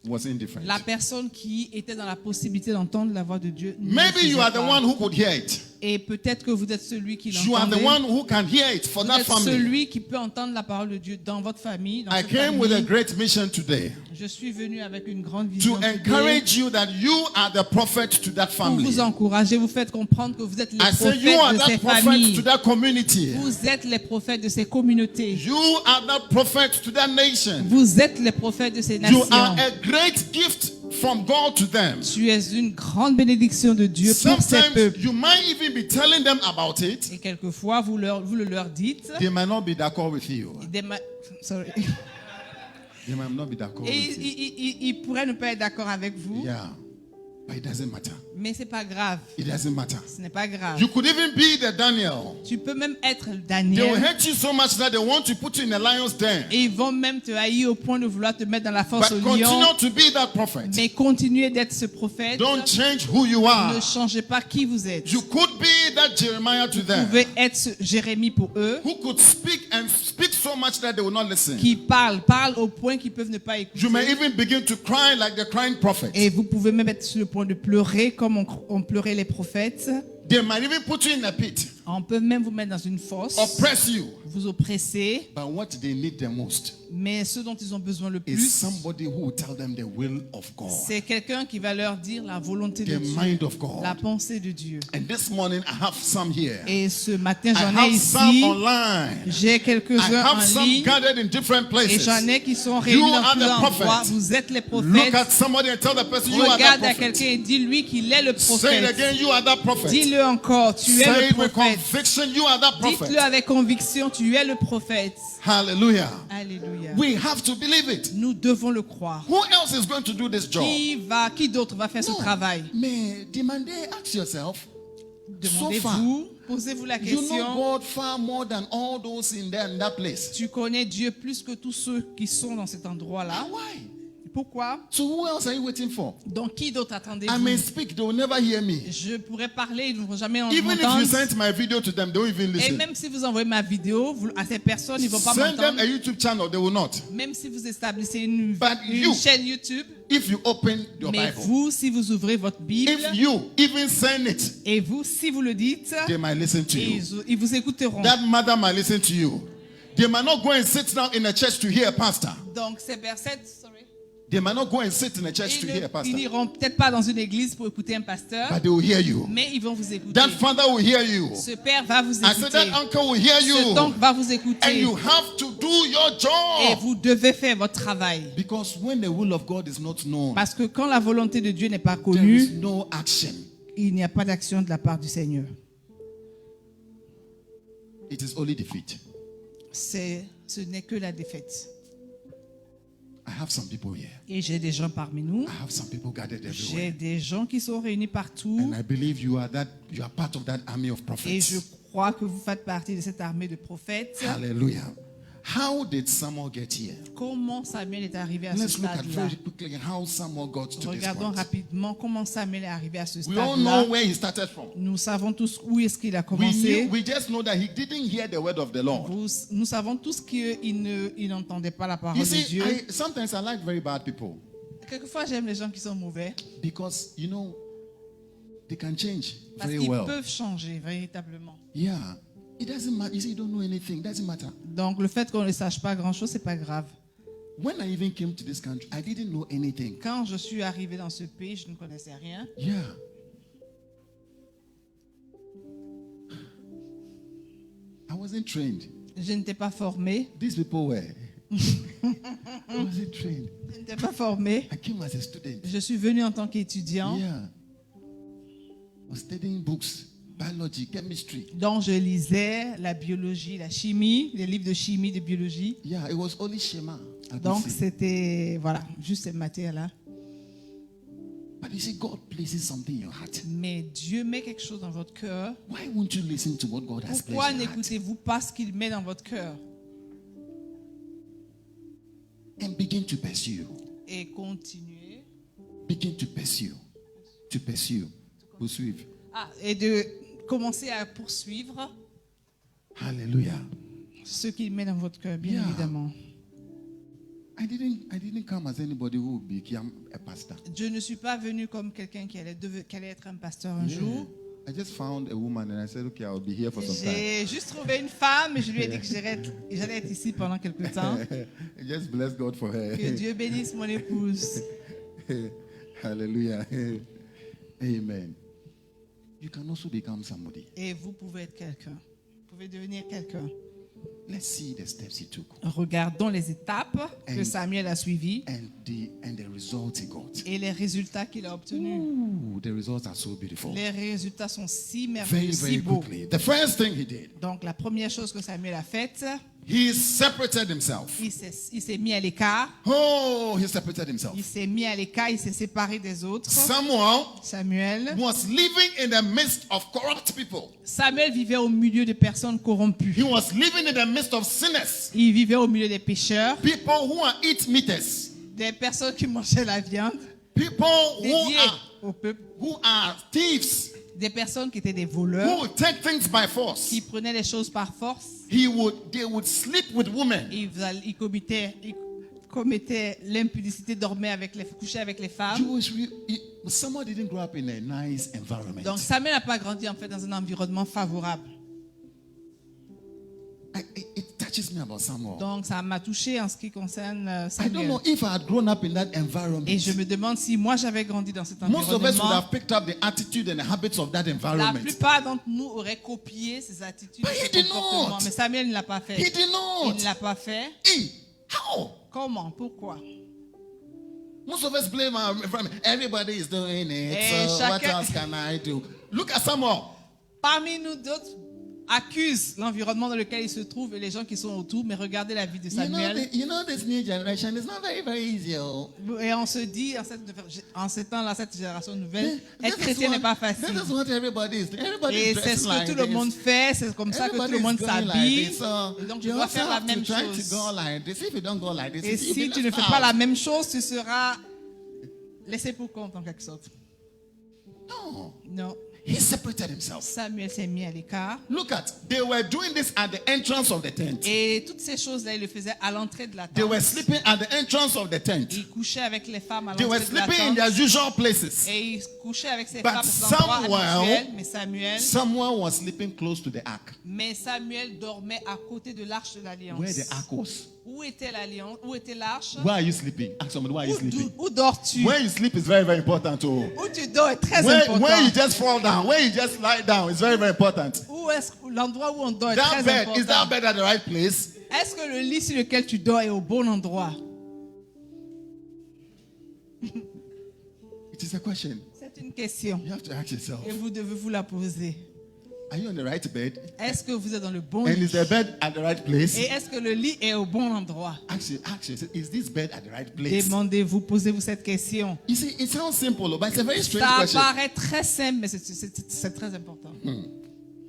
was indifferent. La personne qui était dans la possibilité d'entendre la voix de Dieu ne le Maybe you faisait are the pas. one who could hear it. Et peut-être que vous êtes celui qui You are the l'entendait. one who can hear it for Vous that êtes family. celui qui peut entendre la parole de Dieu dans votre famille. Dans I cette came with a famille. great mission today Je suis venu avec une grande to vision today encourage you that you are the prophet to that pour family. vous encourager, vous faites comprendre que vous êtes les I say you prophètes are de ces that prophet familles. to that community. Vous êtes les prophètes de ces communautés. You are that prophet to that nation. Vous êtes les prophètes de ces You nations. are a great gift from God to them. Tu es une grande bénédiction de Dieu pour ces Sometimes peuples. you might even be telling them about it. Et quelquefois, vous le leur dites. They might not be d'accord with you. Sorry. They might not be d'accord Et with you. ils pourraient ne pas être d'accord avec vous, Yeah. But it doesn't matter. mais c'est pas grave. It doesn't matter. Ce n'est pas grave. You could even be the Daniel. Tu peux même être They will Daniel. hate you so much that they want to put you in a lion's den. Et ils vont même te haïr au point de vouloir te mettre dans la force But au lion. continue to be that prophet. Mais continuez d'être ce prophète. Don't change who you Ne are. changez pas qui vous êtes. You could be that Jeremiah to Vous them, pouvez être ce Jérémie pour eux, who could speak and speak so much that they will not listen. qui parle au point qu'ils peuvent ne pas écouter. You may even begin to cry like the crying prophet. Et vous pouvez même être sur le point de pleurer comme on pleurait les prophètes. They might even put you in a pit, On peut même vous mettre dans une fosse, oppress you. vous oppresser. But what they need the most Mais ce dont ils ont besoin le is plus, somebody who will tell them the will of God, c'est quelqu'un qui va leur dire la volonté de the Dieu, mind of God. la pensée de Dieu. And this morning I have some here. Et ce matin, I j'en ai have some ici. online. J'ai I quelques-uns have en some ligne. gathered in different Et places. j'en ai qui sont réunis You dans are the plusieurs endroits. prophet. Vous êtes les Look prophètes. at somebody and tell the person you are Regarde that à prophet. quelqu'un et dis-lui qu'il est le Say it prophète. again, you are that prophet. Dis-le encore, tu es Say le it with prophète. conviction, you are that Dites-le prophet. avec conviction, tu es le prophète. Hallelujah. Alléluia. We have to believe it. Nous devons le croire. Who else is going to do this job? Qui d'autre va faire ce travail? Mais demandez, ask yourself. Demandez-vous, posez-vous la You know question. God far more than all those in there in that place. Tu connais Dieu plus que tous ceux qui sont dans cet endroit-là. Why? Pourquoi? So who else are you waiting for? Donc qui d'autre I attendez-vous? may speak, they will never hear me. Je pourrais parler, ils ne vont jamais Even if you m'entendre. send my video to them, they won't even Et listen. même si vous envoyez ma vidéo à ces personnes, ils ne vont pas Send them m'entendre. a YouTube channel, they will not. Même si vous établissez une you- chaîne YouTube. If you open your Mais Bible, vous, si vous ouvrez votre Bible, if you even send it, et vous, si vous le dites, they might listen to you. ils vous écouteront. That mother might listen to you. They might not go and sit down in a church to hear a pastor. Donc ces versets, They might not go and sit in a church to hear a ils pastor. n'iront peut-être pas dans une église pour écouter un pasteur, But they will hear you. mais ils vont vous écouter. That father will hear you. Ce père va vous I said that écouter. uncle will hear Cet you. oncle va vous And écouter. you have to do your Et job. vous devez faire votre travail. Because when the will of God is not known, Parce que quand la volonté de Dieu n'est pas there is connue, no action. il n'y a pas d'action de la part du Seigneur. It is only defeat. Ce n'est que la défaite. I have some people here. Et j'ai des gens parmi nous. I have some people gathered J'ai everywhere. des gens qui sont réunis partout. And I believe you are part of that army of Et je prophets. crois que vous faites partie de cette armée de prophètes. Hallelujah. How did Samuel get here? Comment Samuel est arrivé à ce Let's look at stade-là? very quickly how Samuel got to this Regardons point. rapidement comment Samuel est arrivé à ce We all stade-là. know where he started from. Nous savons tous où est-ce qu'il a We commencé. just know that he didn't hear the word of the Lord. Nous savons tous qu'il n'entendait pas la parole You de see, Dieu. sometimes I like very bad people Quelquefois, j'aime les gens qui sont mauvais because, they can change parce very qu'ils well. peuvent changer véritablement. Yeah. It doesn't matter. You see, you don't know anything. It doesn't matter. Donc, le fait qu'on ne sache pas grand-chose, c'est pas grave. When I even came to this country, I didn't know anything. Quand je suis arrivé dans ce pays, je ne connaissais rien. Yeah. I wasn't trained. Je n'étais pas formé. These people were. I wasn't trained. Je n'étais pas formé. I came as a student. Je suis venu en tant qu'étudiant. Yeah. I was studying books, biology, chemistry. Donc, je lisais la biologie, la chimie, les livres de chimie, de biologie. Yeah, it was only Shema. I could Donc, see. c'était, voilà, juste cette matière-là. But you see, God places something in your heart. Mais Dieu met quelque chose dans votre cœur. Why won't you listen to what God has Pourquoi placed in your heart? n'écoutez-vous pas ce qu'il met dans votre cœur And begin to pursue. et continuez Begin to pursue. To pursue. Poursuivre. et de commencer à poursuivre Hallelujah. ce qu'il met dans votre cœur, bien Yeah. évidemment. I didn't come as anybody who would become a pastor. Je ne suis pas venu comme quelqu'un qui allait être un pasteur un jour. I just found a woman and I said, okay, I'll be here for some time. J'ai juste trouvé une femme et je lui ai dit que j'allais être ici pendant quelque temps. Just bless God for her. Que Dieu bénisse mon épouse. Hallelujah. Amen. You can also become somebody. Et vous pouvez être quelqu'un. Vous pouvez devenir quelqu'un. Let's see the steps he took Regardons les étapes que Samuel a suivies and the results he got. et les résultats qu'il a obtenus. Ooh, the results are so beautiful. Les résultats sont si Very, merveilleux, si very beaux. quickly. The first thing he did, Donc la première chose que Samuel a faite, he separated himself. il s'est mis à l'écart. Oh, he separated himself. Il s'est mis à l'écart, il s'est séparé des autres. Samuel Samuel was living in the midst of corrupt people. Samuel vivait au milieu de personnes corrompues. He was living in the midst of sinners. Il vivait au milieu des pécheurs, People who are eat meaters. des personnes qui mangeaient la viande, People dédiées au peuple, who are thieves. des personnes qui étaient des voleurs, Who would take things by force. qui prenaient les choses par force. They would sleep with women. Ils commettaient l'impudicité, couchaient avec les femmes. Someone didn't grow up in a nice environment. Donc Samuel n'a pas grandi en fait dans un environnement favorable. It touches me about Samuel. Donc ça m'a touché en ce qui concerne I don't Samuel. know if I had grown up in that environment. Et je me demande si moi j'avais grandi dans cet Most of us would environnement. have picked up the attitude and the habits of that La environment. plupart d'entre nous auraient copié ces attitudes, But he ces did comportements. not. Mais Samuel ne l'a pas fait. He did Il not. ne l'a pas fait. Hey, how? Comment? Pourquoi? Most of us blame our environment. Everybody is doing it. Eh, So what chacun- else can I do? Look at Samuel. Parmi nous d'autres, accuse l'environnement dans lequel il se trouve et les gens qui sont autour, mais regardez la vie de Samuel. This new generation is not very, very easy. Et on se dit, en ce temps-là, cette génération nouvelle, être This is chrétien n'est pas This facile. is what everybody is. Everybody Et is c'est dressing ce que like tout le this. monde fait, c'est comme ça que tout le Everybody monde is going like s'habille. this. So Et donc, tu you dois also faire la have même to try chose. to go like this. If you don't go like this, Et you'll si be tu ne left fais pas la out. même chose, tu seras laissé pour compte en quelque sorte. No, Non. he separated himself. Samuel s'est mis à l'écart. Look at, they were doing this at the entrance of the tent. Et toutes ces choses-là, il le faisait à l'entrée de la They were tente. sleeping at the entrance of the tent. Il couchait avec les femmes à They were l'entrée de la sleeping in their tente. usual places. Et il couchait avec ses But femmes aux endroits Samuel- habituels. Mais Samuel, Someone was sleeping close to the ark, dormait à côté de l'arche de l'alliance. where the ark was. Où était l'alliance? Où était l'arche? Where are you sleeping? Ask somebody, where are you sleeping? Où dors-tu? Where you sleep is very, very important. Oh. Où tu dors est très When important. you just fall down, when you just lie down, it's very, very important. Où est-ce l'endroit où on dort est That très bed, is that important. bed at the right place? Est-ce que le lit sur lequel tu dors est au bon endroit? It is a question. C'est une question. You have to ask yourself. Et vous devez vous la poser. Are you on the right bed? Est-ce que vous êtes dans le bon And lit? is the bed at the right place? Et est-ce que le lit est au bon endroit? Ask yourself, is this bed at the right place? Demandez-vous, posez-vous cette question. You see, it sounds simple, but it's a very strange Ça question. paraît très simple, mais c'est très important.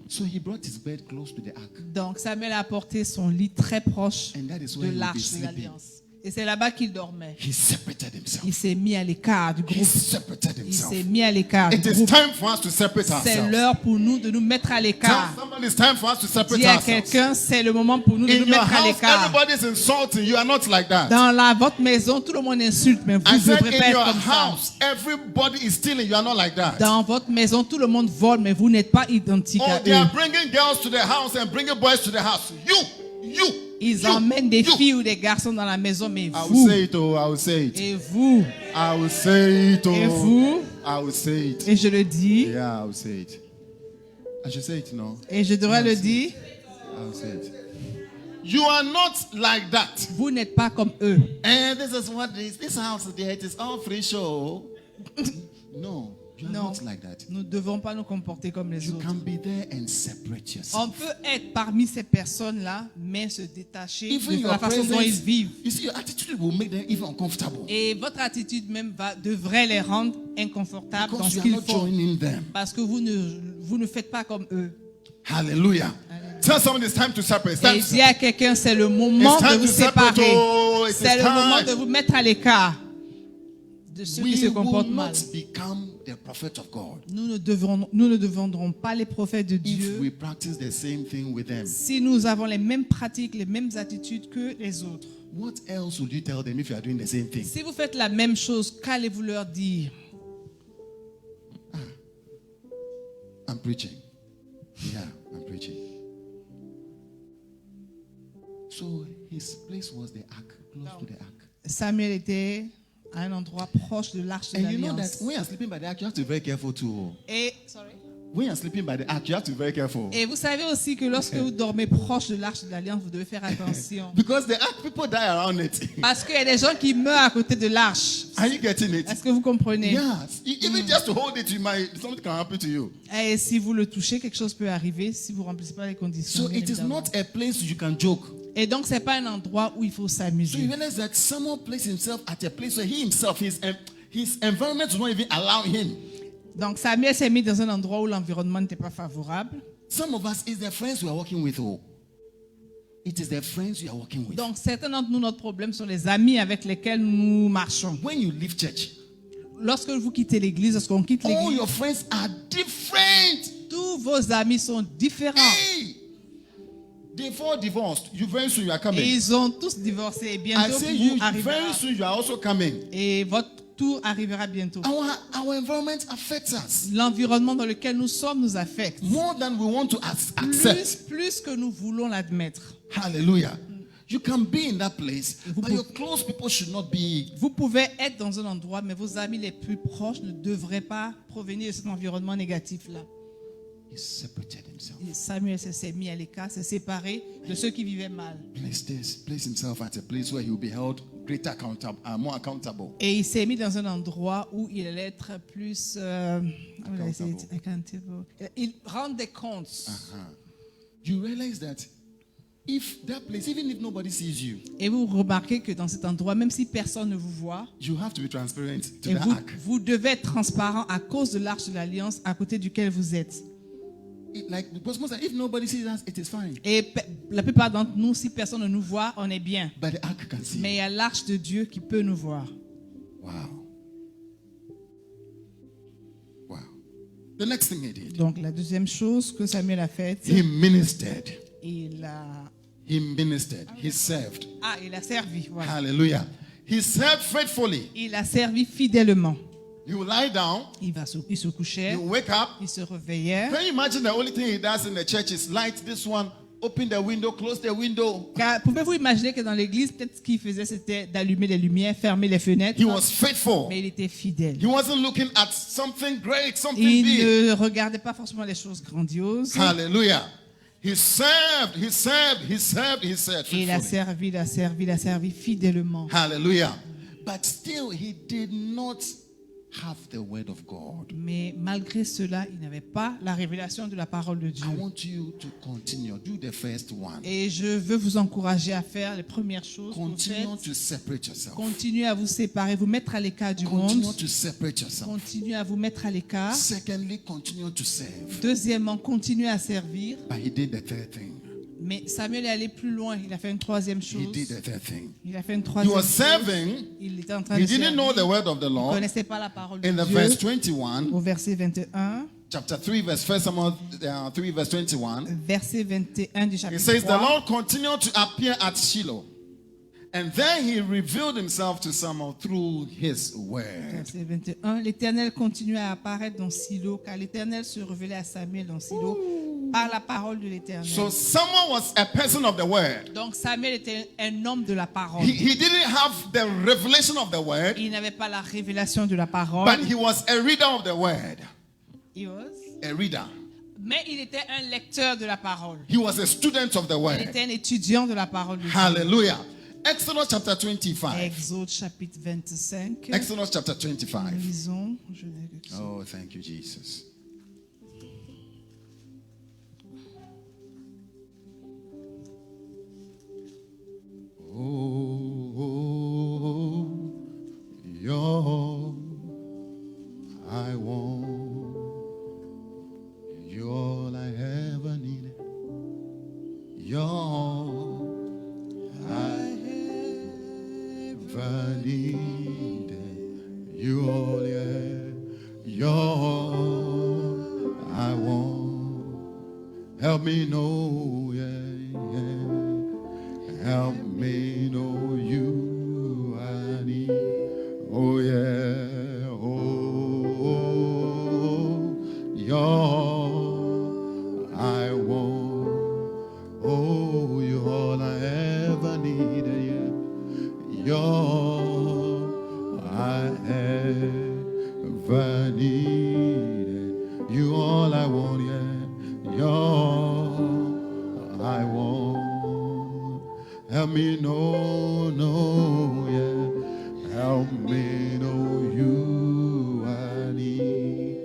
So he brought his bed close to the ark. Donc Samuel a apporté son lit très proche And that is de where he would be l'arche de sleeping. l'alliance. Et c'est là-bas qu'il dormait. He separated himself. Il s'est mis à l'écart du He groupe. separated Il himself. s'est mis à l'écart du It is groupe. time for us to separate C'est ourselves. l'heure pour nous de nous mettre à Tell l'écart. somebody it's time for us to separate Dis à ourselves. quelqu'un, c'est le moment pour nous de In nous your mettre à house, l'écart. everybody's insulting you. Are not like that. Dans votre maison, tout le monde insulte, mais vous I ne said devrez pas in être your comme ça. house, everybody is stealing. You are not like that. Dans votre maison, tout le monde vole, mais vous n'êtes pas identique Oh, à they are eux. bringing girls to the house and bringing boys to the house. You. Ils you, emmènent des you. filles ou des garçons dans la maison, mais I will vous, say it, oh, I will say it. et vous, I will say it, et oh. vous, I will say it. et je le dis, Yeah, I will say it. I should say it, no? et je devrais le dire, I will say it. You are not like that. vous n'êtes pas comme eux. And this is what this house there, it is all free show. No, you are Non, not like that. nous ne devons pas nous comporter comme les You autres. can be there and separate yourself. On peut être parmi ces personnes-là, mais se détacher Even de your la façon dont ils presence, vivent. you see, your attitude will make them even uncomfortable. Et votre attitude même devrait les rendre inconfortables dans Because ce you are qu'ils not font. joining them. Parce que vous ne faites pas comme eux. Hallelujah. Tell someone it's time to separate. It's time Et to dis à quelqu'un, c'est le moment It's time de vous to separate. séparer. Oh, it is C'est le moment time. de vous mettre à l'écart de ceux qui We se will comportent mal. not become the prophet of God Nous ne deviendrons pas les prophètes de if Dieu we practice the same thing with them. si nous avons les mêmes pratiques, les mêmes attitudes que les autres. What else would you tell them if you are doing the same thing? Si vous faites la même chose, qu'allez-vous leur dire? I'm preaching. Yeah, I'm preaching. So his place was the ark, close to the ark. Samuel était à un endroit proche de l'arche de And you know that l'alliance. when you're sleeping by the ark, you have to be very careful too. When you're sleeping by the ark, you have to be very careful. Et vous savez aussi que lorsque vous dormez proche de l'arche de l'alliance, vous devez faire attention. Because the ark, people die around it. Parce qu'il y a des gens qui meurent à côté de l'arche. Are you getting it? Est-ce que vous comprenez? Yes. Even just to hold it, something can happen to you. Et si vous le touchez, quelque chose peut arriver si vous ne remplissez pas les conditions. So bien it is évidemment. not a place you can joke. Et donc, ce n'est pas un endroit où il faut So you s'amuser. realize that someone placed himself at a place where he himself, his environment will not even allow him. Donc, Samuel s'est mis dans un endroit où l'environnement n'était pas favorable. Some of us, it's the friends we are working with. Oh. It is the friends you are working with. Donc, certains d'entre nous, notre problème sont les amis avec lesquels nous marchons. When you leave church, Lorsque vous quittez l'église, lorsqu'on quitte all l'église, your friends are different. tous vos amis sont différents. Hey! They four divorced. You very soon you are Et coming. ils ont tous divorcé. Et I bientôt, say vous you arriverez. very soon you are also coming. Et votre tour arrivera bientôt. Our environment affects us L'environnement dans lequel nous sommes nous affecte. more than we want to accept. Plus que nous voulons l'admettre. Hallelujah. You can be in that place, Vous but pouvez- your close people should not be. Vous pouvez être dans un endroit, mais vos amis les plus proches ne devraient pas provenir de cet environnement négatif-là. He separated himself. Et Samuel s'est mis à l'écart, s'est séparé de ceux qui vivaient mal. Place himself at a place where he will be held more accountable. Et il s'est mis dans un endroit où il allait être plus accountable. Il rend des comptes. you realize that if that place, even if nobody sees you, Et vous remarquez que dans cet endroit, même si personne ne vous voit, you have to be transparent to et the vous, ark. vous devez être transparent à cause de l'arche de l'Alliance à côté duquel vous êtes. Because most if nobody sees us, it is fine. Et la plupart d'entre nous, si personne ne nous voit, on est bien. But the ark can see. Mais il y a l'arche de Dieu qui peut nous voir. Wow. Wow. The next thing he did, Donc la deuxième chose que Samuel a faite, he ministered. il a, He ministered. He served. il a servi. Voilà. Hallelujah. He served faithfully. Il a servi fidèlement. He will lie down. Il se couchait, He will wake up. il se réveillait. Can you imagine the only thing he does in the church is light this one, open the window, close the window. Pouvez-vous imaginer que dans l'église, peut-être ce qu'il faisait, c'était d'allumer les lumières, fermer les fenêtres. He was faithful. Mais il était fidèle. He wasn't looking at something great, something Il big. ne regardait pas forcément les choses grandioses. Hallelujah. He served, he served, he served, he served Et il a faithfully. servi, il a servi fidèlement. Hallelujah. But still, he did not have the word of God. Mais malgré cela, il n'avait pas la révélation de la parole de Dieu. I want you to continue. Do the first one. Et je veux vous encourager à faire les premières choses que vous Continue faites. to separate yourself. Continuez à vous séparer, vous mettre à l'écart du Continue monde. to separate yourself. Continuez à vous mettre à l'écart. Secondly, continue to serve. Deuxièmement, continuez à servir. But he did the third thing. Mais Samuel est allé plus loin. Il a fait une troisième He chose. did the third thing. Il a fait une He troisième was chose. serving. Il était en train He de didn't know the servir. word of the Il ne Lord. connaissait pas la parole de In the Dieu. verse 21, Au verset 21, chapter 3, verse 1 Samuel 3, verse 21, verset 21 du it chapitre says, The 3. Lord continued to appear at Shiloh. And there he revealed himself to Samuel through his word. Verset 21. L'Éternel continuait à apparaître dans Silo, car l'Éternel se révélait à Samuel dans Silo par la parole de l'Éternel. So Samuel was a person of the word. Donc Samuel était un homme de la parole. He didn't have the revelation of the word, Il n'avait pas la révélation de la parole. but he was a reader of the word. He was- A reader. Mais il était un lecteur de la parole. He was a student of the Il word. était un étudiant de la parole de Dieu. Hallelujah. Exodus chapter 25. Exode chapitre 25. Exodus chapter Nous 25. lisons. Oh, thank you, Jesus. Oh, you're I want. You're all I ever needed. You're all I ever needed. You all, yeah. You're all I want. Help me know, yeah, yeah. Help me know you I need. Oh, yeah. Oh, you're all I want. Oh, you're all I ever needed, yeah. You're all I ever needed. You all I want, yeah. You're all I want. Help me know, yeah. Help me know you I need.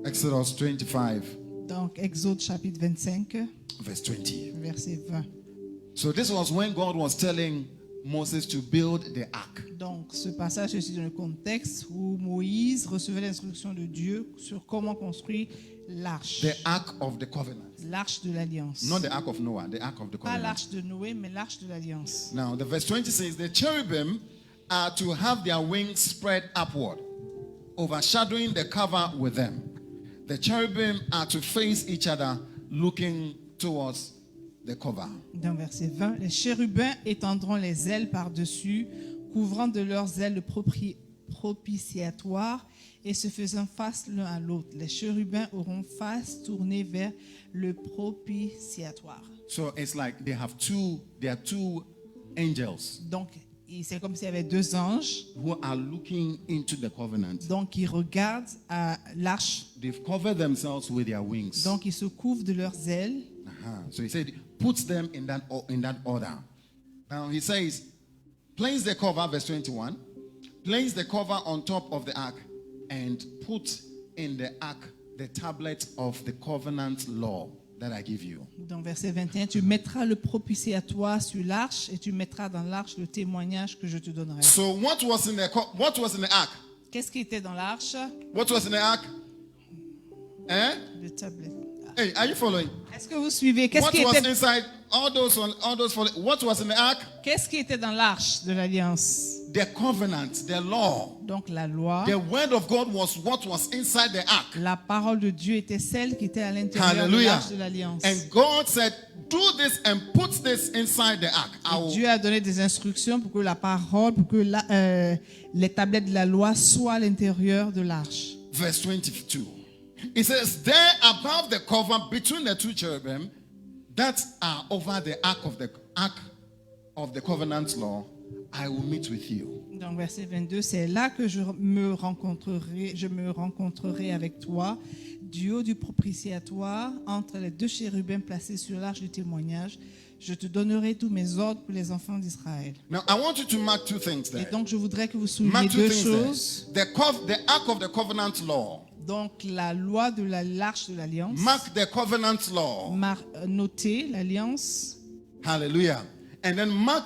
Exodus 25, Donc, Exode chapitre 25, verse 20. verset 20. So this was when God was telling Moses to build the ark. Donc, ce passage est aussi dans le contexte où Moïse recevait l'instruction de Dieu sur comment construire l'arche. The ark of the covenant. L'arche de l'alliance. Not the ark of Noah, the ark of the Pas covenant. l'arche de Noé, mais l'arche de l'alliance. Now, the verse 20 says, The cherubim are to have their wings spread upward, overshadowing the cover with them. The cherubim are to face each other, looking towards the cover. Dans verset 20, les chérubins étendront les ailes par-dessus, couvrant de leurs ailes le propitiatoire et se faisant face l'un à l'autre. Les chérubins auront face tournée vers le propitiatoire. So it's like there are two angels Donc, c'est comme s'il y avait deux anges. who are looking into the covenant. Donc, ils regardent à l'arche. They've covered themselves with their wings. Donc, ils se couvrent de leurs ailes. So he said, puts them in that order. Now he says, place the cover, verse 21, place the cover on top of the ark and put in the ark the tablet of the covenant law that I give you. Dans verset 21, tu mettras le propitiatoire sur l'arche et tu mettras dans l'arche le témoignage que je te donnerai. So what was in the ark? Qu'est-ce qui était dans l'arche? What was in the ark? Eh? Le tablette. Hey, are you following? Est-ce que vous suivez? Qu'est-ce What qui was était, inside all those what was in the ark? qu'est-ce qui était dans l'arche de l'alliance? The covenant, the law. Donc la loi, The word of God was what was inside the ark. la parole de Dieu était celle qui était à l'intérieur de Hallelujah. l'arche de l'alliance. And God said, do this and put this inside the ark. I Et will- Dieu a donné des instructions pour que la parole, pour que les tablettes de la loi soient à l'intérieur de l'arche. Verse 22. It says, there above the cover between the two cherubim that are over the ark of the covenant law, I will meet with you. Dans verset 22, c'est là que je me rencontrerai avec toi, du haut du propitiatoire, entre les deux chérubins placés sur l'arche du témoignage. Je te donnerai tous mes ordres pour les enfants d'Israël. Now, I want you to mark two things Et there. donc, je voudrais que vous souligniez Mark two deux things choses. there. The ark of the covenant law. Donc, la loi de l'arche de l'alliance. Mark the covenant law. Notez l'alliance. Hallelujah. And then mark,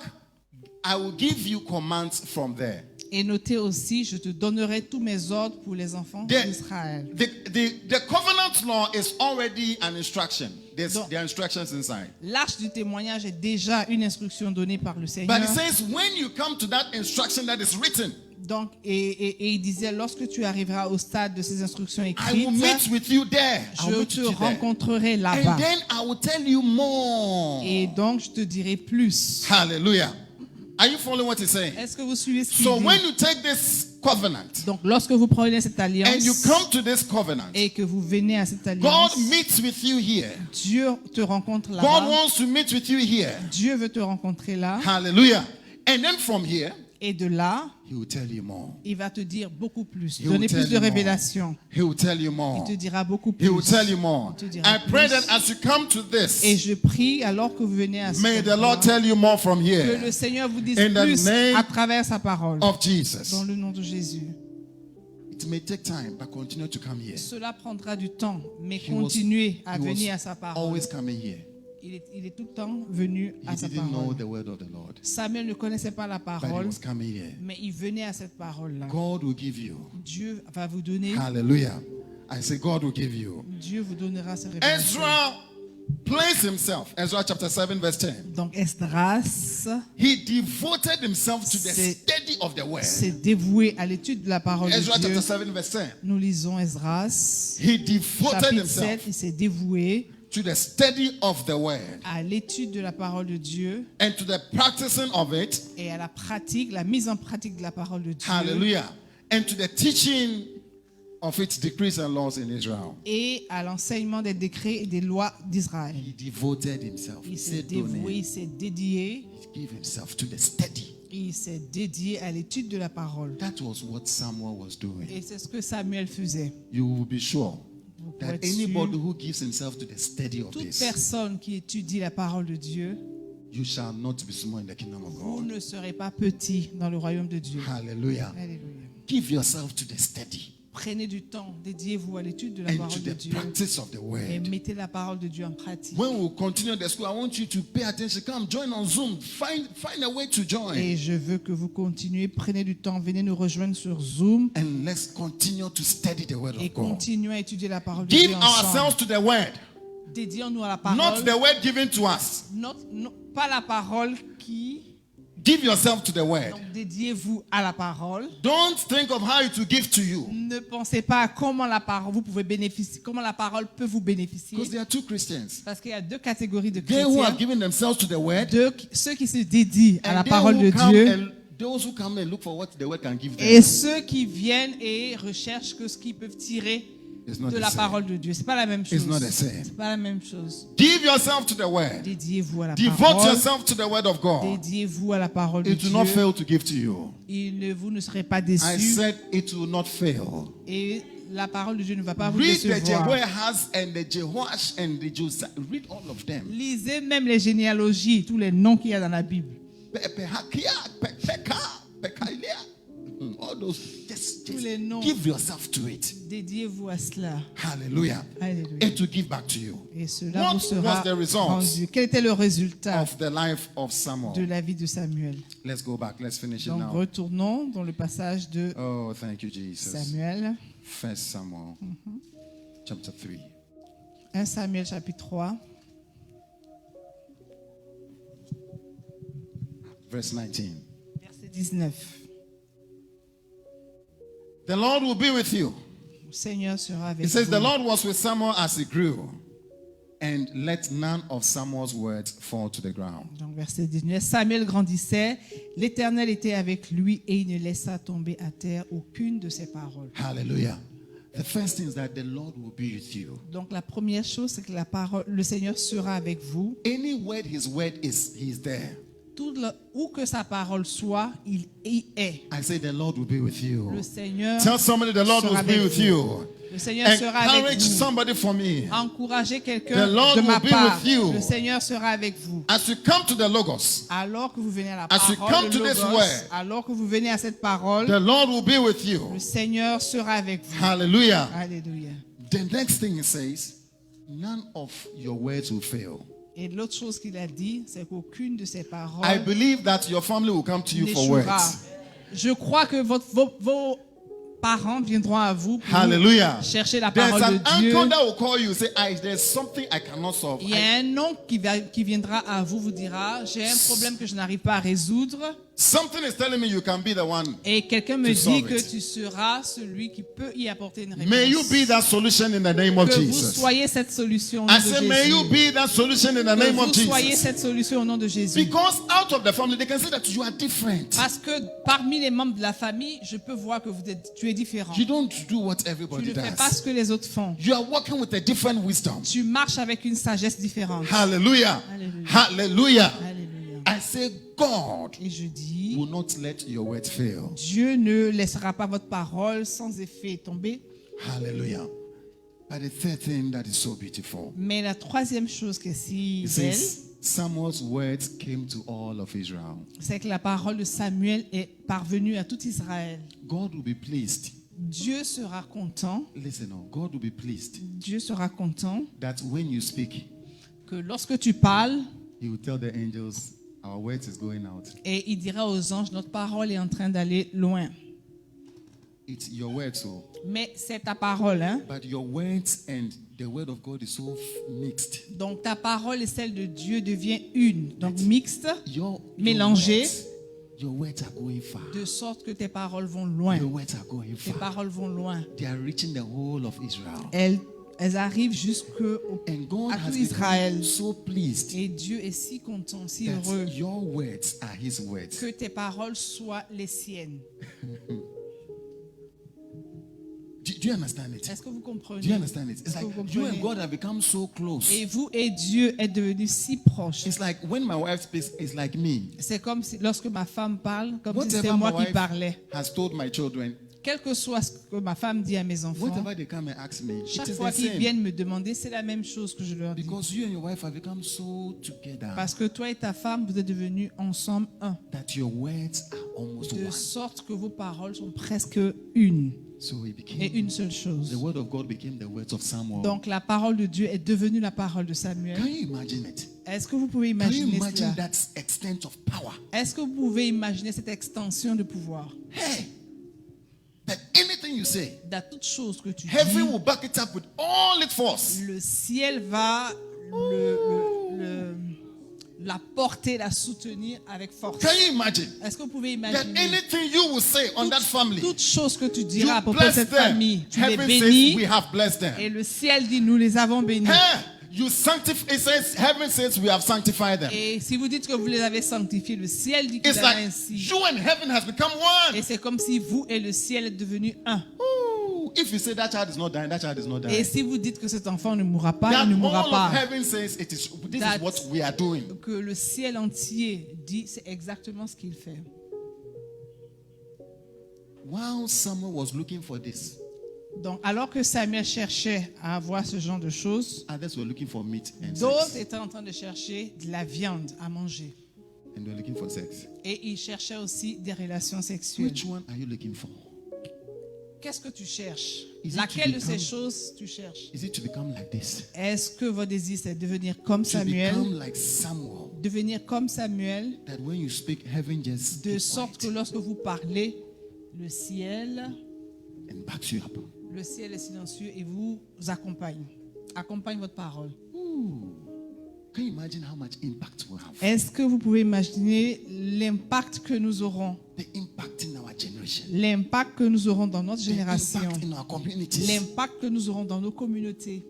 I will give you commands from there. Et notez aussi, je te donnerai tous mes ordres pour les enfants d'Israël. The covenant law is already an instruction. There are instructions inside. L'arche du témoignage est déjà une instruction donnée par le Seigneur. But it says when you come to that instruction that is written, Donc, et il disait, lorsque tu arriveras au stade de ces instructions I écrites, will meet with you there. I will je meet te with you there. rencontrerai là-bas. And then I will tell you more. Et donc, je te dirai plus. Hallelujah. Are you following what he's saying? Est-ce que vous suivez ce qu'il So dit? when you take this covenant Donc, lorsque vous prenez cette and you alliance come to this covenant, et que vous venez à cette God alliance, meets with you here. Dieu te rencontre God là-bas. wants to meet with you here. Dieu veut te rencontrer là. Hallelujah. And then from here, Et de là, he will tell you more. il va te dire beaucoup plus, He will donner tell plus de you more. révélations. He will tell you more. Il te dira beaucoup He will plus. tell you more. Il te dira I pray plus. that as you come to Et this, je prie, alors que vous venez à ce may the endroit, Lord tell you more from que here. le Seigneur vous dise In the plus name à travers sa parole. Of Jesus. Dans le nom de Jésus. It may take time, but continue to come here. Cela prendra du temps, mais He was- continuez à he was venir à sa parole. always coming here. Il est tout le temps venu He à sa didn't know parole. the word of the Lord, Samuel ne connaissait pas la but he parole, was coming here. mais il venait à cette parole-là. God will give you. Dieu va vous donner, Hallelujah. I say God will give you. Dieu vous donnera ces révélations. Ezra placed himself, Ezra chapter 7 verse 10. Donc Esdras He devoted himself to the C'est- study of the word. s'est dévoué à l'étude de la parole Ezra de Dieu. chapter 7 verse 10. Nous lisons Esdras, He devoted chapitre 7, himself il s'est dévoué to the study of the word à l'étude de la parole de Dieu and to the practicing of it. et à la pratique, la mise en pratique de la parole de Dieu. Hallelujah. And to the teaching of its decrees and laws in Israel. Et à l'enseignement des décrets et des lois d'Israël. He devoted himself. Il He s'est said, dévoué, il s'est dédié, He gave himself to the study. il s'est dédié à l'étude de la parole. That was what Samuel was doing. Et c'est ce que Samuel faisait. You will be sure Vous pouvez that être anybody sûr, who gives himself to the study of toute this, personne qui étudie la parole de Dieu, you shall not be small in the kingdom of vous God. ne serez pas petit dans le royaume de Dieu. Hallelujah. Alléluia. Give yourself to the study Prenez du temps, dédiez-vous à l'étude de la and to parole de the Dieu practice of the et word. mettez la parole de Dieu en pratique. When we continue the school, I want you to pay attention. Come join on Zoom. Find a way to join. Et je veux que vous continuez, prenez du temps, venez nous rejoindre sur Zoom And let's continue to study the word et of God. continuez à étudier la parole de Give Dieu ensemble. ourselves to the word, Dédions-nous à la not parole, the word given to us. pas la parole qui... Give yourself to the word. Donc dédiez-vous à la parole. Don't think of how it will give to you. Ne pensez pas à comment la parole vous pouvez bénéficier, comment la parole peut vous bénéficier. Because there are two Christians. Parce qu'il y a deux catégories de They who have chrétiens. given themselves to the word, Ceux qui se dédient à la and they parole de who come Dieu and those who come and look for what the word can give et them. ceux qui viennent et recherchent que ce qu'ils peuvent tirer It's not de the la same. parole de Dieu. C'est pas la même chose. It's not the same. C'est pas la même chose. Give yourself to the word. Dédiez-vous à la Devote parole. yourself to the word of God. Dédiez-vous à la parole de It will Dieu. not fail to give to you. Vous ne serez pas I déçus said it will not fail. et la parole de Dieu ne va pas vous Read the décevoir. Jehoahaz and the Jehoash and the Josiah. Read all of them. Lisez même les généalogies, tous les noms qu'il y a dans la Bible. Pehakia, Pekah, Pekaiah. All those. Just Tous les noms. give yourself to it. Dédiez-vous à cela. Hallelujah. Alléluia. It will give back to you. Et cela What vous sera was the result rendu. Quel était le résultat of the life of de Samuel? la vie de Samuel? Let's go back. Let's finish it Donc now. retournons dans le passage de Oh, thank you, Jesus. Samuel. First Samuel, chapter 3. 1 Samuel chapitre 3, Verse 19. verset 19. The Lord will be with you. Le Seigneur sera avec It says, vous. the Lord was with Samuel as he grew, and let none of Samuel's words fall to the ground. Donc verset 19. Samuel grandissait, l'Éternel était avec lui et il ne laissa tomber à terre aucune de ses paroles. Hallelujah. The first thing is that the Lord will be with you. Donc la première chose, c'est que la parole, le Seigneur sera avec vous. Anywhere his word is, he's there. Où que sa parole soit, il y est. I say the Lord will be with you. Le Seigneur Tell somebody the Lord sera will be avec with vous. you. Le Seigneur sera avec Encourage vous. somebody for me. Encouragez The quelqu'un Lord de ma will be part. with you. Le Seigneur sera avec vous. As you come to the Logos, Alors que vous venez à la As you parole, come le to this Logos, word, alors que vous venez à cette parole, the Lord will be with you. le Seigneur sera avec vous. Hallelujah. Alléluia. The next thing it says, none of your words will fail. Et l'autre chose qu'il a dit, c'est qu'aucune de ces paroles I believe that your family will come to you for n'échouera. words. Je crois que vos parents viendront à vous pour Hallelujah. chercher la There's parole an de Dieu. uncle that will call you, say, there's something I cannot solve. Il y a un oncle qui viendra à vous, vous dira, j'ai un problème que je n'arrive pas à résoudre. Something is telling me you can be the one. Et quelqu'un me To dit solve que it. tu seras celui qui peut y apporter une réponse. May you be that solution in the name of Que vous Jesus. soyez cette solution au nom I de say, may you Jésus. be that solution in the Que name of vous soyez Jesus. cette solution au nom de Jésus. Because out of the family, they can see that you are different. Parce que parmi les membres de la famille, je peux voir que tu es différent. You don't do what Tu everybody ne fais pas does. ce que les autres font. You are working with a different wisdom. Tu marches avec une sagesse différente. Hallelujah. Hallelujah. Hallelujah. Alléluia. I say, God Et je dis, will not let your word fail. Dieu ne laissera pas votre parole sans effet tomber. Hallelujah. But the third thing that is so beautiful, Mais la troisième chose qui est si it belle, says, Samuel's words came to all of Israel. c'est que la parole de Samuel est parvenue à tout Israël. God will be pleased. Dieu sera content. Listen, God will be pleased Dieu sera content that when you speak, que lorsque tu parles, He will tell the angels, our words is going out. et il dira aux anges, notre parole est en train d'aller loin. It's your words, so. Mais c'est ta parole, hein? But your words and the word of God is so mixed. Donc ta parole et celle de Dieu devient une, donc mixte, Your Mélangé. Your words are going far. de sorte que tes paroles vont loin. Your words are going Tes far. paroles vont loin. They are reaching the whole of Israel. Elles arrivent jusqu'au And God à has tout become Israël. so pleased Et Dieu est si content, si that heureux your words are His words. que tes paroles soient les siennes. Do you understand it? Est-ce que vous comprenez? Do you understand it? It's Est-ce que like vous you and comprenez? God have become so close. Et vous et Dieu êtes devenus si proches. It's like when my wife speaks, it's like me. C'est comme si lorsque ma femme parle, comme si Whatever c'était my moi qui wife parlais. has told my children, Quel que soit ce que ma femme dit à mes enfants, whatever they come and ask me, it chaque is fois the qu'ils same. viennent me demander, c'est la même chose que je leur dis. Because you and your wife have become so together Parce que toi et ta femme, vous êtes devenus ensemble un. that your words are almost De one. sorte que vos paroles sont presque une. So it Et became, une seule chose. the word of God became the words of Samuel. Donc la parole de Dieu est devenue la parole de Samuel. Can you imagine it? Est-ce que vous pouvez Can you imaginer imagine cela? that extent of power? Est-ce que vous pouvez imaginer cette extension de pouvoir? Hey, that anything you say, Dans toute chose que tu heaven dis, will back it up with all its force. le ciel va la porter, la soutenir avec force. Can you imagine Est-ce que vous pouvez that imaginer anything you will say on that family, toute chose que tu you diras à propos de bless cette them. famille, tu les Heaven says bénis we have blessed them. et le ciel dit nous les avons bénis. Hey, you sanctify. It says heaven says we have sanctified them. Et si vous dites que vous les avez sanctifiés, le ciel dit qu'il It's en a like ainsi. you and heaven has become Et one. c'est comme si vous et le ciel êtes devenus un. Ooh, if you say that child is not dying, that child is not Et dying. si vous dites que cet enfant ne mourra pas, That il ne all mourra of pas. heaven says this That- is what we are doing. Que le ciel entier dit, c'est exactement ce qu'il fait. While someone was looking for this, Donc, alors que Samuel cherchait à avoir ce genre de choses, others were looking for meat and d'autres sex. étaient en train de chercher de la viande à manger. And they were looking for sex. Et ils cherchaient aussi des relations sexuelles. Which one are you looking for? Qu'est-ce que tu cherches? Is it Laquelle to de ces become- choses tu cherches? Is it to become like this? Est-ce que votre désir c'est de devenir comme To Samuel? become like Samuel. Devenir comme Samuel, That when you speak, heaven just de keep sorte que quiet lorsque vous parlez, le ciel and backs you up. est silencieux et vous accompagne. Accompagne votre parole. Ooh. Can you imagine how much impact we'll have? Est-ce que vous pouvez imaginer l'impact que nous aurons? The impact in our generation. L'impact que nous aurons dans notre The génération. impact in our communities. L'impact que nous aurons dans nos communautés.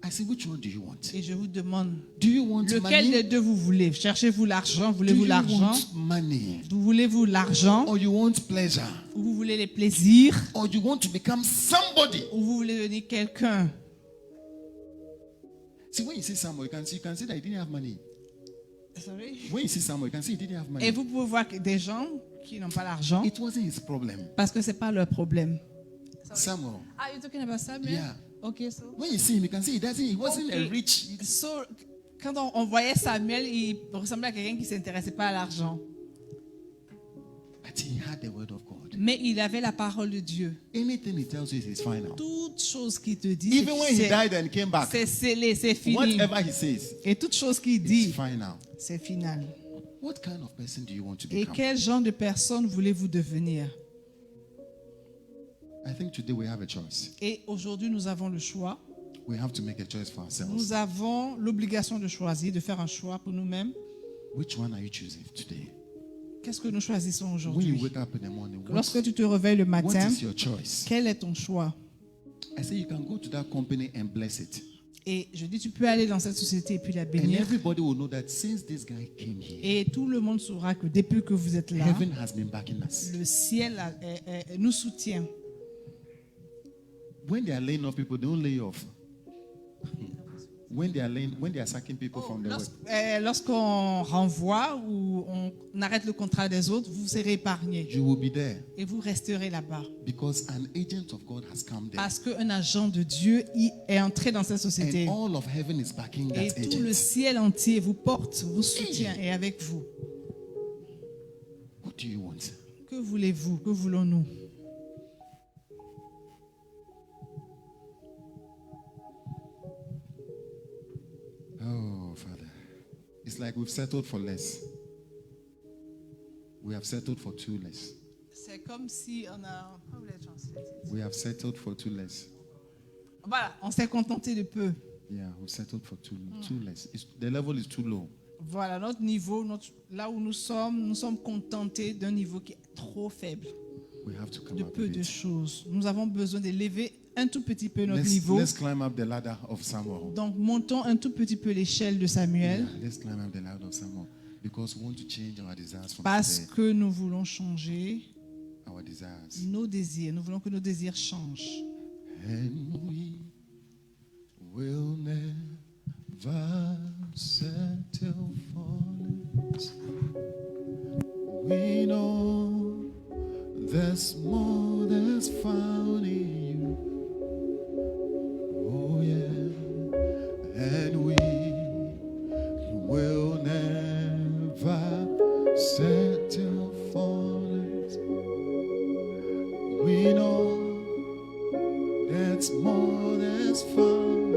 I say, which one do you want? Et je vous demande, Do you want lequel money? des deux vous voulez? Cherchez-vous l'argent? Do Voulez-vous you l'argent? want money? Voulez-vous l'argent? Or you want pleasure? Ou vous voulez les plaisirs? Or you want to become somebody? Ou vous voulez devenir quelqu'un? See, when you see Samuel, you can see that he didn't have money. Sorry? When you see Samuel, you can see he didn't have money. Et vous pouvez voir que des gens qui n'ont pas l'argent It wasn't his problem. parce que c'est pas leur problème. Samuel. Are you talking about Samuel? Yeah. Okay, so. When you see him, you can see he wasn't Okay. a rich. So, quand on voyait Samuel, il ressemblait à quelqu'un qui s'intéressait pas à l'argent. But he had the word of God. Mais il avait la parole de Dieu. Anything he tells you is final. Toute chose qu'il te dit, Even when he died and came back, c'est scellé, c'est fini. whatever he says Et toute chose qu'il is dit, final. c'est final. What kind of person do you want to Et become? quel genre de personne voulez-vous devenir? I think today we have a choice. Et aujourd'hui, nous avons le choix. We have to make a choice for ourselves. Nous avons l'obligation de choisir, de faire un choix pour nous-mêmes. Which one are you choosing today? Qu'est-ce que nous choisissons When you aujourd'hui? wake up in the morning, Lorsque tu te réveilles le what matin, is your choice? quel est ton choix? I say you can go to that company and bless it. Et je dis, tu peux aller dans cette société et puis la And bénir. everybody will know that since this guy came here, Et tout le monde saura que depuis que vous êtes là, heaven has been backing us. le ciel nous soutient. When they are laying off people, they don't lay off. When they are sacking people from the work, Lorsqu'on renvoie ou on arrête le contrat des autres, vous serez épargné you will be there et vous resterez là-bas. because an agent of God has come there. Parce qu'un agent de Dieu est entré dans cette And société. all of heaven is backing Et that tout le agent. ciel entier vous porte, vous soutient et avec vous. What do you want? Que voulez-vous? Que voulons-nous? Oh, Father. It's like we've settled for less. We have settled for too less. C'est comme si on a... How will I translate it? We have settled for too less. Voilà, on s'est contenté de peu. Yeah, we've settled for too less. The level is too low. Voilà, notre niveau, là où nous sommes contentés d'un niveau qui est trop faible, We have to come de up peu with de it. choses. Nous avons besoin d'élever un tout petit peu notre Let's, niveau. let's climb up the ladder of Samuel. Donc, montons un tout petit peu l'échelle de Samuel Yeah, let's climb up the ladder of Samuel because we want to change our desires from parce today. que nous voulons changer Our desires. nos désirs. Nous voulons que nos désirs changent. And we will never settle for less. We know there's more that's found in you. Oh yeah, and we will never settle for less. We know that's more that's found.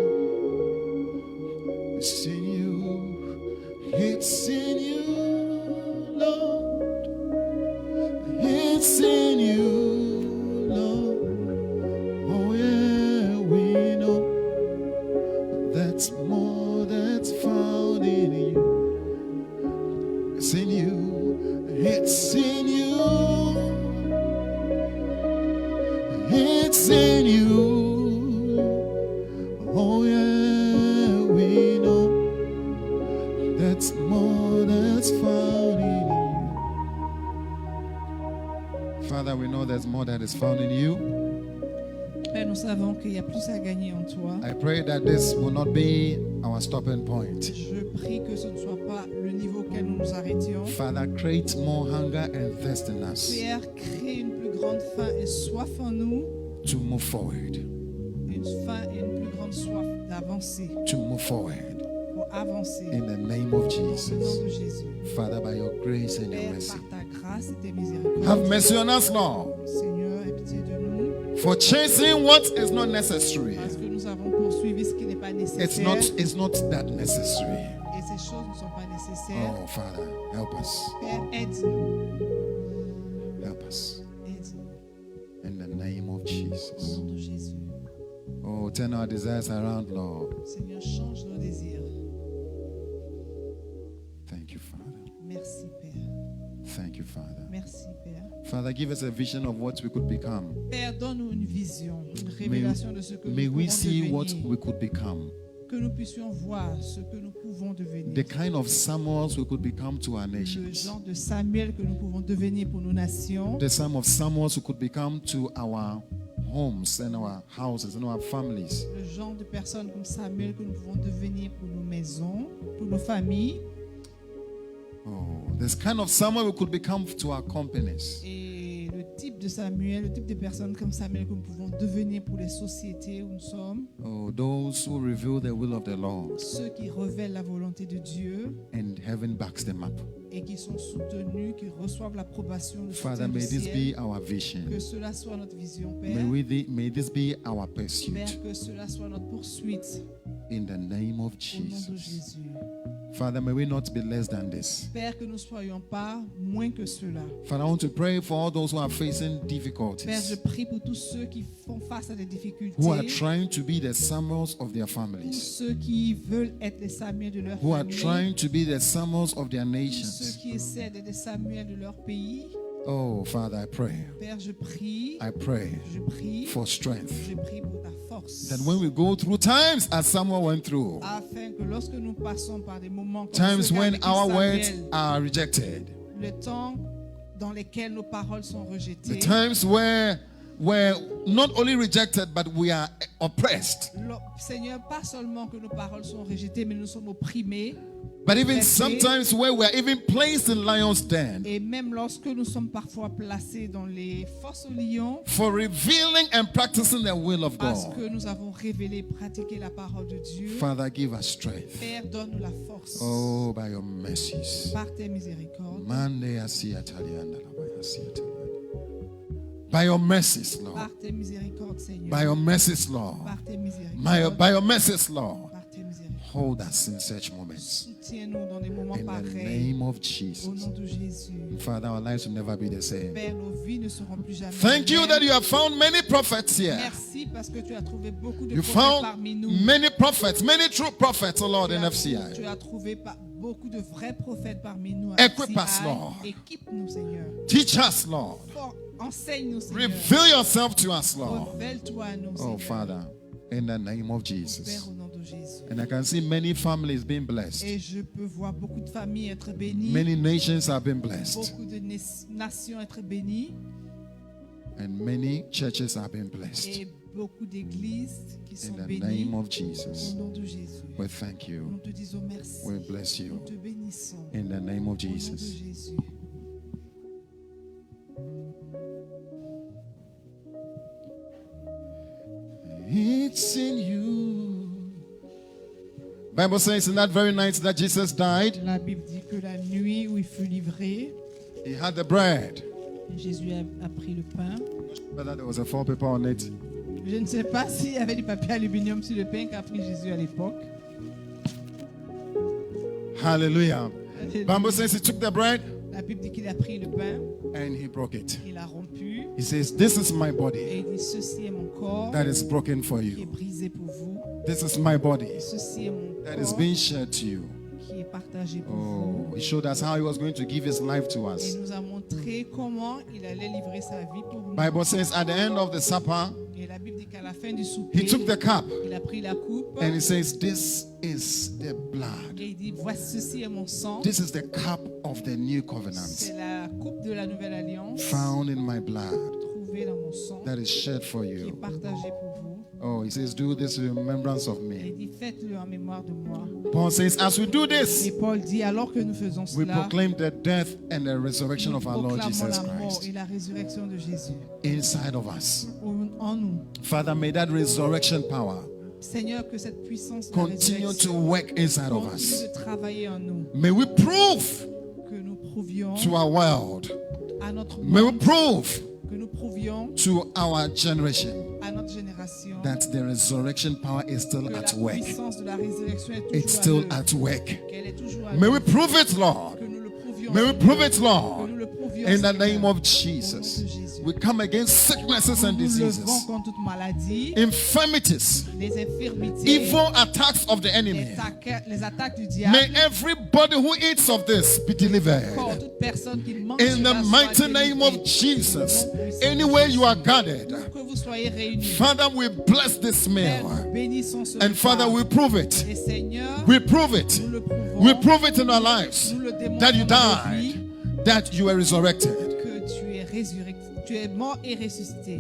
It's in you. It's in you, Lord. It's in you, Lord. Oh yeah, we know that's more that's found in you. It's in you. It's in you. It's in you. Oh yeah, we know that's more that's found in you. Father, we know there's more that is found in you. Père, nous savons qu'il y a plus à gagner en toi. I pray that this will not be our stopping point. Je prie que ce ne soit pas le niveau auquel nous nous arrêtions. Father, create more hunger and thirst in us Père, crée une plus grande faim et soif en nous, to move forward, une faim et une plus grande soif d'avancer, to move forward pour avancer in the name of dans le nom Jesus. de Jésus. Father, by your grace and your Père, mercy, par ta grâce et tes miséricordes, have mercy on us, Lord. Seigneur, aie pitié de nous. For chasing what is not necessary. Parce que nous avons poursuivi ce qui n'est pas It's nécessaire. not that necessary. Et ces choses ne sont pas nécessaires. Oh, Father, help us. Père, aide-nous. Help us. Aide-nous. In the name of Au Jesus. nom de Jésus. Oh, turn our desires around, Lord. Seigneur, change nos désirs. Thank you, Father. Merci, Père. Thank you, Father. Merci, Père. Father, give us a vision of what we could become. Père, donne-nous une vision, une révélation de ce que May nous we pouvons see what devenir. we could become. Que nous puissions voir ce que nous pouvons devenir. The kind of Samuels we could become to our Le nations. genre de Samuel que nous pouvons devenir pour nos nations. The same of Samuels we could become to our homes and our houses and our families. Le genre de personnes comme Samuel que nous pouvons devenir pour nos maisons, pour nos familles. Oh, this kind of Samuel we could become to our companies. Et le type de Samuel, le type de personnes comme Samuel que nous pouvons devenir pour les sociétés où nous sommes. Oh, those who reveal the will of the Lord Ceux qui révèlent la volonté de Dieu and heaven backs them up. et qui sont soutenus, qui reçoivent l'approbation, le Father, soutien du may this ciel. be our vision. Que cela soit notre vision, Père. May this be our pursuit. Père, que cela soit notre poursuite In the name of au nom de Jesus. Jésus. Father, may we not be less than this. Père, que nous ne soyons pas moins que cela. Father, I want to pray for all those who are facing Père, je difficulties, prie pour tous ceux qui font face à des difficultés, who are trying to be the Samuels of their tous families, ceux qui veulent être les Samuels de leur who are famille, trying to be the Samuels of their tous ceux nations. qui essaient d'être des Samuels de leur pays. Oh, Father, I pray. Père, je prie For strength. je prie pour ta force. That when we go through times as Samuel went through, Afin que lorsque nous passons par des moments comme times ceux qu'a when vécu our words Samuel, are rejected, le temps dans lequel nos paroles sont the rejetées, times where we're not only rejected but we are oppressed, Seigneur, pas seulement que nos paroles sont rejetées, mais nous sommes opprimés. but even Oppressed. sometimes where we're even placed in lion's den Et même lorsque nous sommes parfois placés dans les fosses aux lions, for revealing and practicing the will of parce God. que nous avons révélé et pratiqué la parole de Dieu, Father, give us strength. Père, donne-nous la force Oh, by your mercies. par tes miséricordes. Mande asiatalianda labaya asiatalianda. By your mercies, Lord. Par tes miséricordes, Seigneur. By your mercies, Lord. Par tes miséricordes. By your mercies, Lord. Par tes miséricordes. Hold us in such moments. Soutiens-nous dans des moments In the pareils. name of Au Jesus. nom de Jésus. Father, our lives will never be the same. Père, nos vies ne seront plus jamais Thank les you mêmes. that you have found many prophets here. Merci parce que tu as trouvé beaucoup de You prophètes found parmi nous. many prophets, many true prophets, oh Lord, in Tu FCI. as trouvé beaucoup de vrais prophètes parmi nous. Equip us, FCI. Lord. Équipe-nous, Seigneur. Teach us, Lord. Enseigne-nous, Seigneur. Reveal yourself to us, Lord. Révèle-toi à nous, Oh, Seigneur. Father, in the name of Père, Jesus. au nom de Jésus. And I can see many families being blessed. Et je peux voir beaucoup de familles être bénies. Many nations have been blessed. Beaucoup de nations être bénies. And many churches have been blessed. Et beaucoup d'églises qui In sont the bénies. name of Au Jesus. nom de Jésus. We thank you. Nous te disons merci. We bless Nous you. te bénissons. In the name of Au nom de Jesus. Jésus. It's in you. Bible says in that very night that Jesus died, La Bible dit que la nuit où il fut livré, he had the bread. Jésus a pris le pain. Whether there was a foil paper on it. Je ne sais pas s'il y avait du papier aluminium sur le pain qu'a pris Jésus à l'époque. Hallelujah. Bible says he took the bread La Bible dit qu'il a pris le pain, and he broke it. il a rompu He says, "This is my et body il dit ceci est mon corps that is broken for qui est you. brisé pour vous. This is my body Ceci est mon that is corps being shared to you." qui est partagé pour Oh, vous. he showed us how he was going to give his life to Et us. nous a montré comment il allait livrer sa vie pour nous. Bible says at the end of the supper, Et la Bible dit qu'à la fin du souper, he took the cup il a pris la coupe and he says, "This is the blood. et il dit voici ceci est mon sang. This is the cup of the new C'est covenant la coupe de la nouvelle alliance found in my blood trouvée dans mon sang that is shed for qui est you." partagée pour vous. Oh, he says, "Do this in remembrance of Et me." il dit faites-le en mémoire de moi. Paul says, as we do Et this, Paul dit alors que nous faisons we cela, proclaim the death and the resurrection nous of our Lord proclamons Jesus la mort Christ et la résurrection de Jésus inside of us. en nous. Father, may that resurrection power Seigneur, que cette puissance de la continue to résurrection work inside of continue us. de travailler en nous, May we prove que nous prouvions to our world, à notre may we monde, prove que que nous prouvions to our generation à notre génération that the resurrection power is still que at la work. puissance de la résurrection est It's toujours still à at work. l'œuvre, qu'elle est toujours à May we l'œuvre, prove it, Lord. que nous le prouvions, May we Seigneur, prove it, que Lord. nous le prouvions, In the Seigneur. name of Au nom Jesus. de Jésus. We come against sicknesses and Nous levons diseases, contre toute maladie, infirmities, les infirmités, evil attacks of the enemy. les attaques du diable. May everybody who eats of this be delivered. Encore toute personne qui mange In the cela soit mighty délivrée. name of Jesus, anywhere you are gathered, Que vous soyez réunis. Father, we bless this Père, meal. nous bénissons ce And Father, repas. we prove it. Et Seigneur, We prove it. nous le prouvons. We prove it in our lives Nous le démontrons that you dans nos vies, died, that you were resurrected, que tu es résurrecté, tu es mort et ressuscité.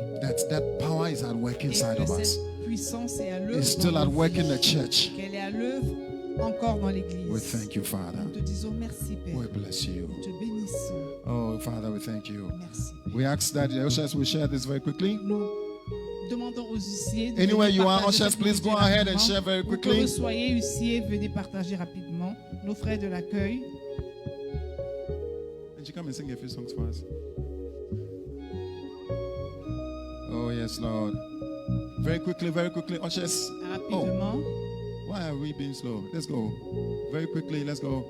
that power is at work Et inside que of us. cette puissance est à l'œuvre It's still dans at nos work vies, in the church. qu'elle est à l'œuvre encore dans We l'Église. thank you, Father. Nous te disons merci, Père. We bless you. Nous te bénissons. Oh, Father, we thank you. Merci. We ask that the ushers will share this very quickly. Nous demandons aux huissiers de Anywhere venir you are, partager ushers, cette please go nourriture ahead and rapidement. share very Où que quickly. vous soyez huissiers, venez partager rapidement. Nos frères de l'accueil. And you come and sing a few songs for us. Oh, yes, Lord. Very quickly, ushers. Rapidement. Why are we being slow? Let's go. Very quickly, let's go.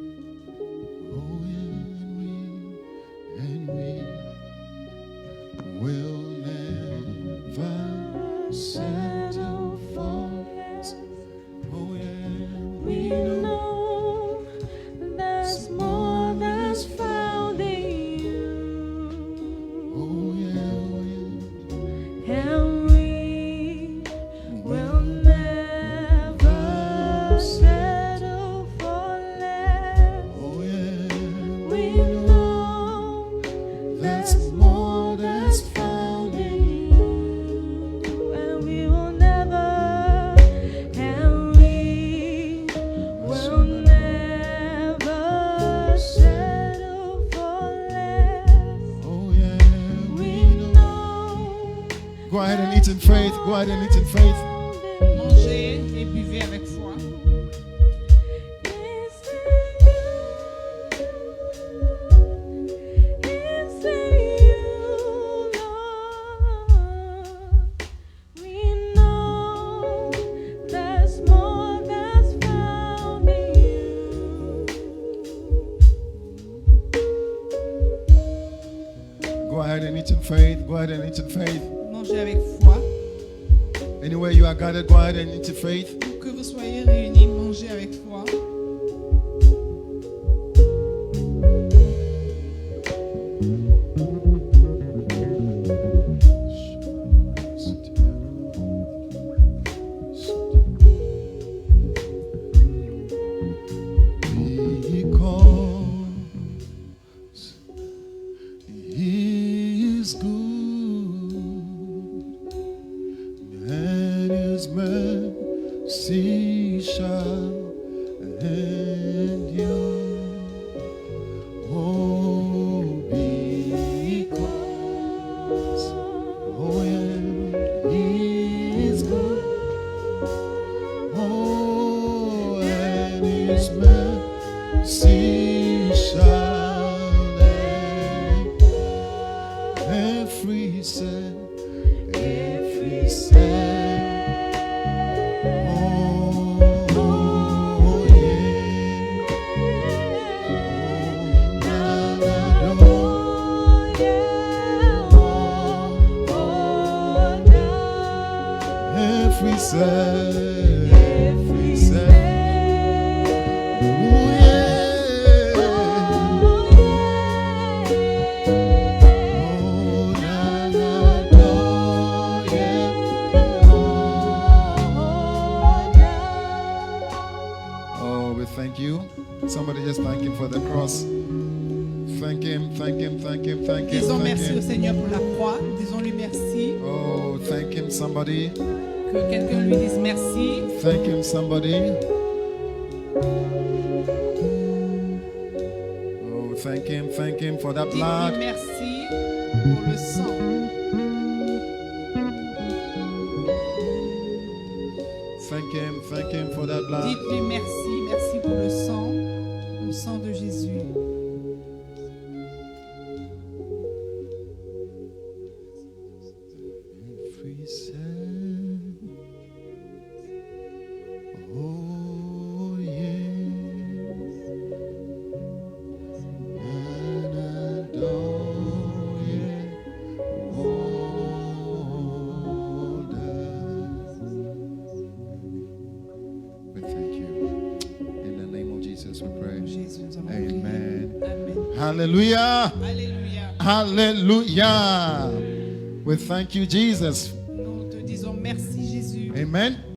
Oh, and we will never settle for less. Oh, yeah, We know there's more that's found in you, oh, yeah, and we will never settle for less. oh, yeah. We know That's more that's found in you, and we will never, and we will never settle for less. Oh, yeah. We know Go ahead and eat in faith. Go ahead and eat in faith. Mangez et buvez avec foi. It's in you, Lord. We know there's more that's found in you. Go ahead and eat in faith. Go ahead and eat in faith. Mangez avec foi. Anywhere you are gathered, go ahead and eat in faith. Où que vous soyez réunis, mangez avec foi. Because He is good and His mercy shall endure. Oh, because yeah, He is good. Oh, and His mercy shall endure. Every sin, every sin. Oh, yeah. Every sin, every sin. Oh, yeah. Oh, na, na, no, yeah. Oh, we thank you. Somebody just thank Him for the cross. Thank Him, thank Him, thank Him, thank Him. Disons Thank merci au him. Seigneur pour la croix. Disons-lui merci. Oh, thank Him, somebody. Que quelqu'un lui dise merci. Thank Him, somebody. Oh, thank Him for that Dites-lui blood. merci pour le sang. Thank Him for that blood. Dites-lui merci. Merci pour le sang. le sang de Jésus. Every sound, oh yes, and adore you, hold us. We thank you. In the name of Jesus, we pray. Jésus, nous avons Amen. prié. Amen. Hallelujah. Alléluia. Hallelujah. We thank you, Jesus. Nous te disons merci, Jésus. Amen.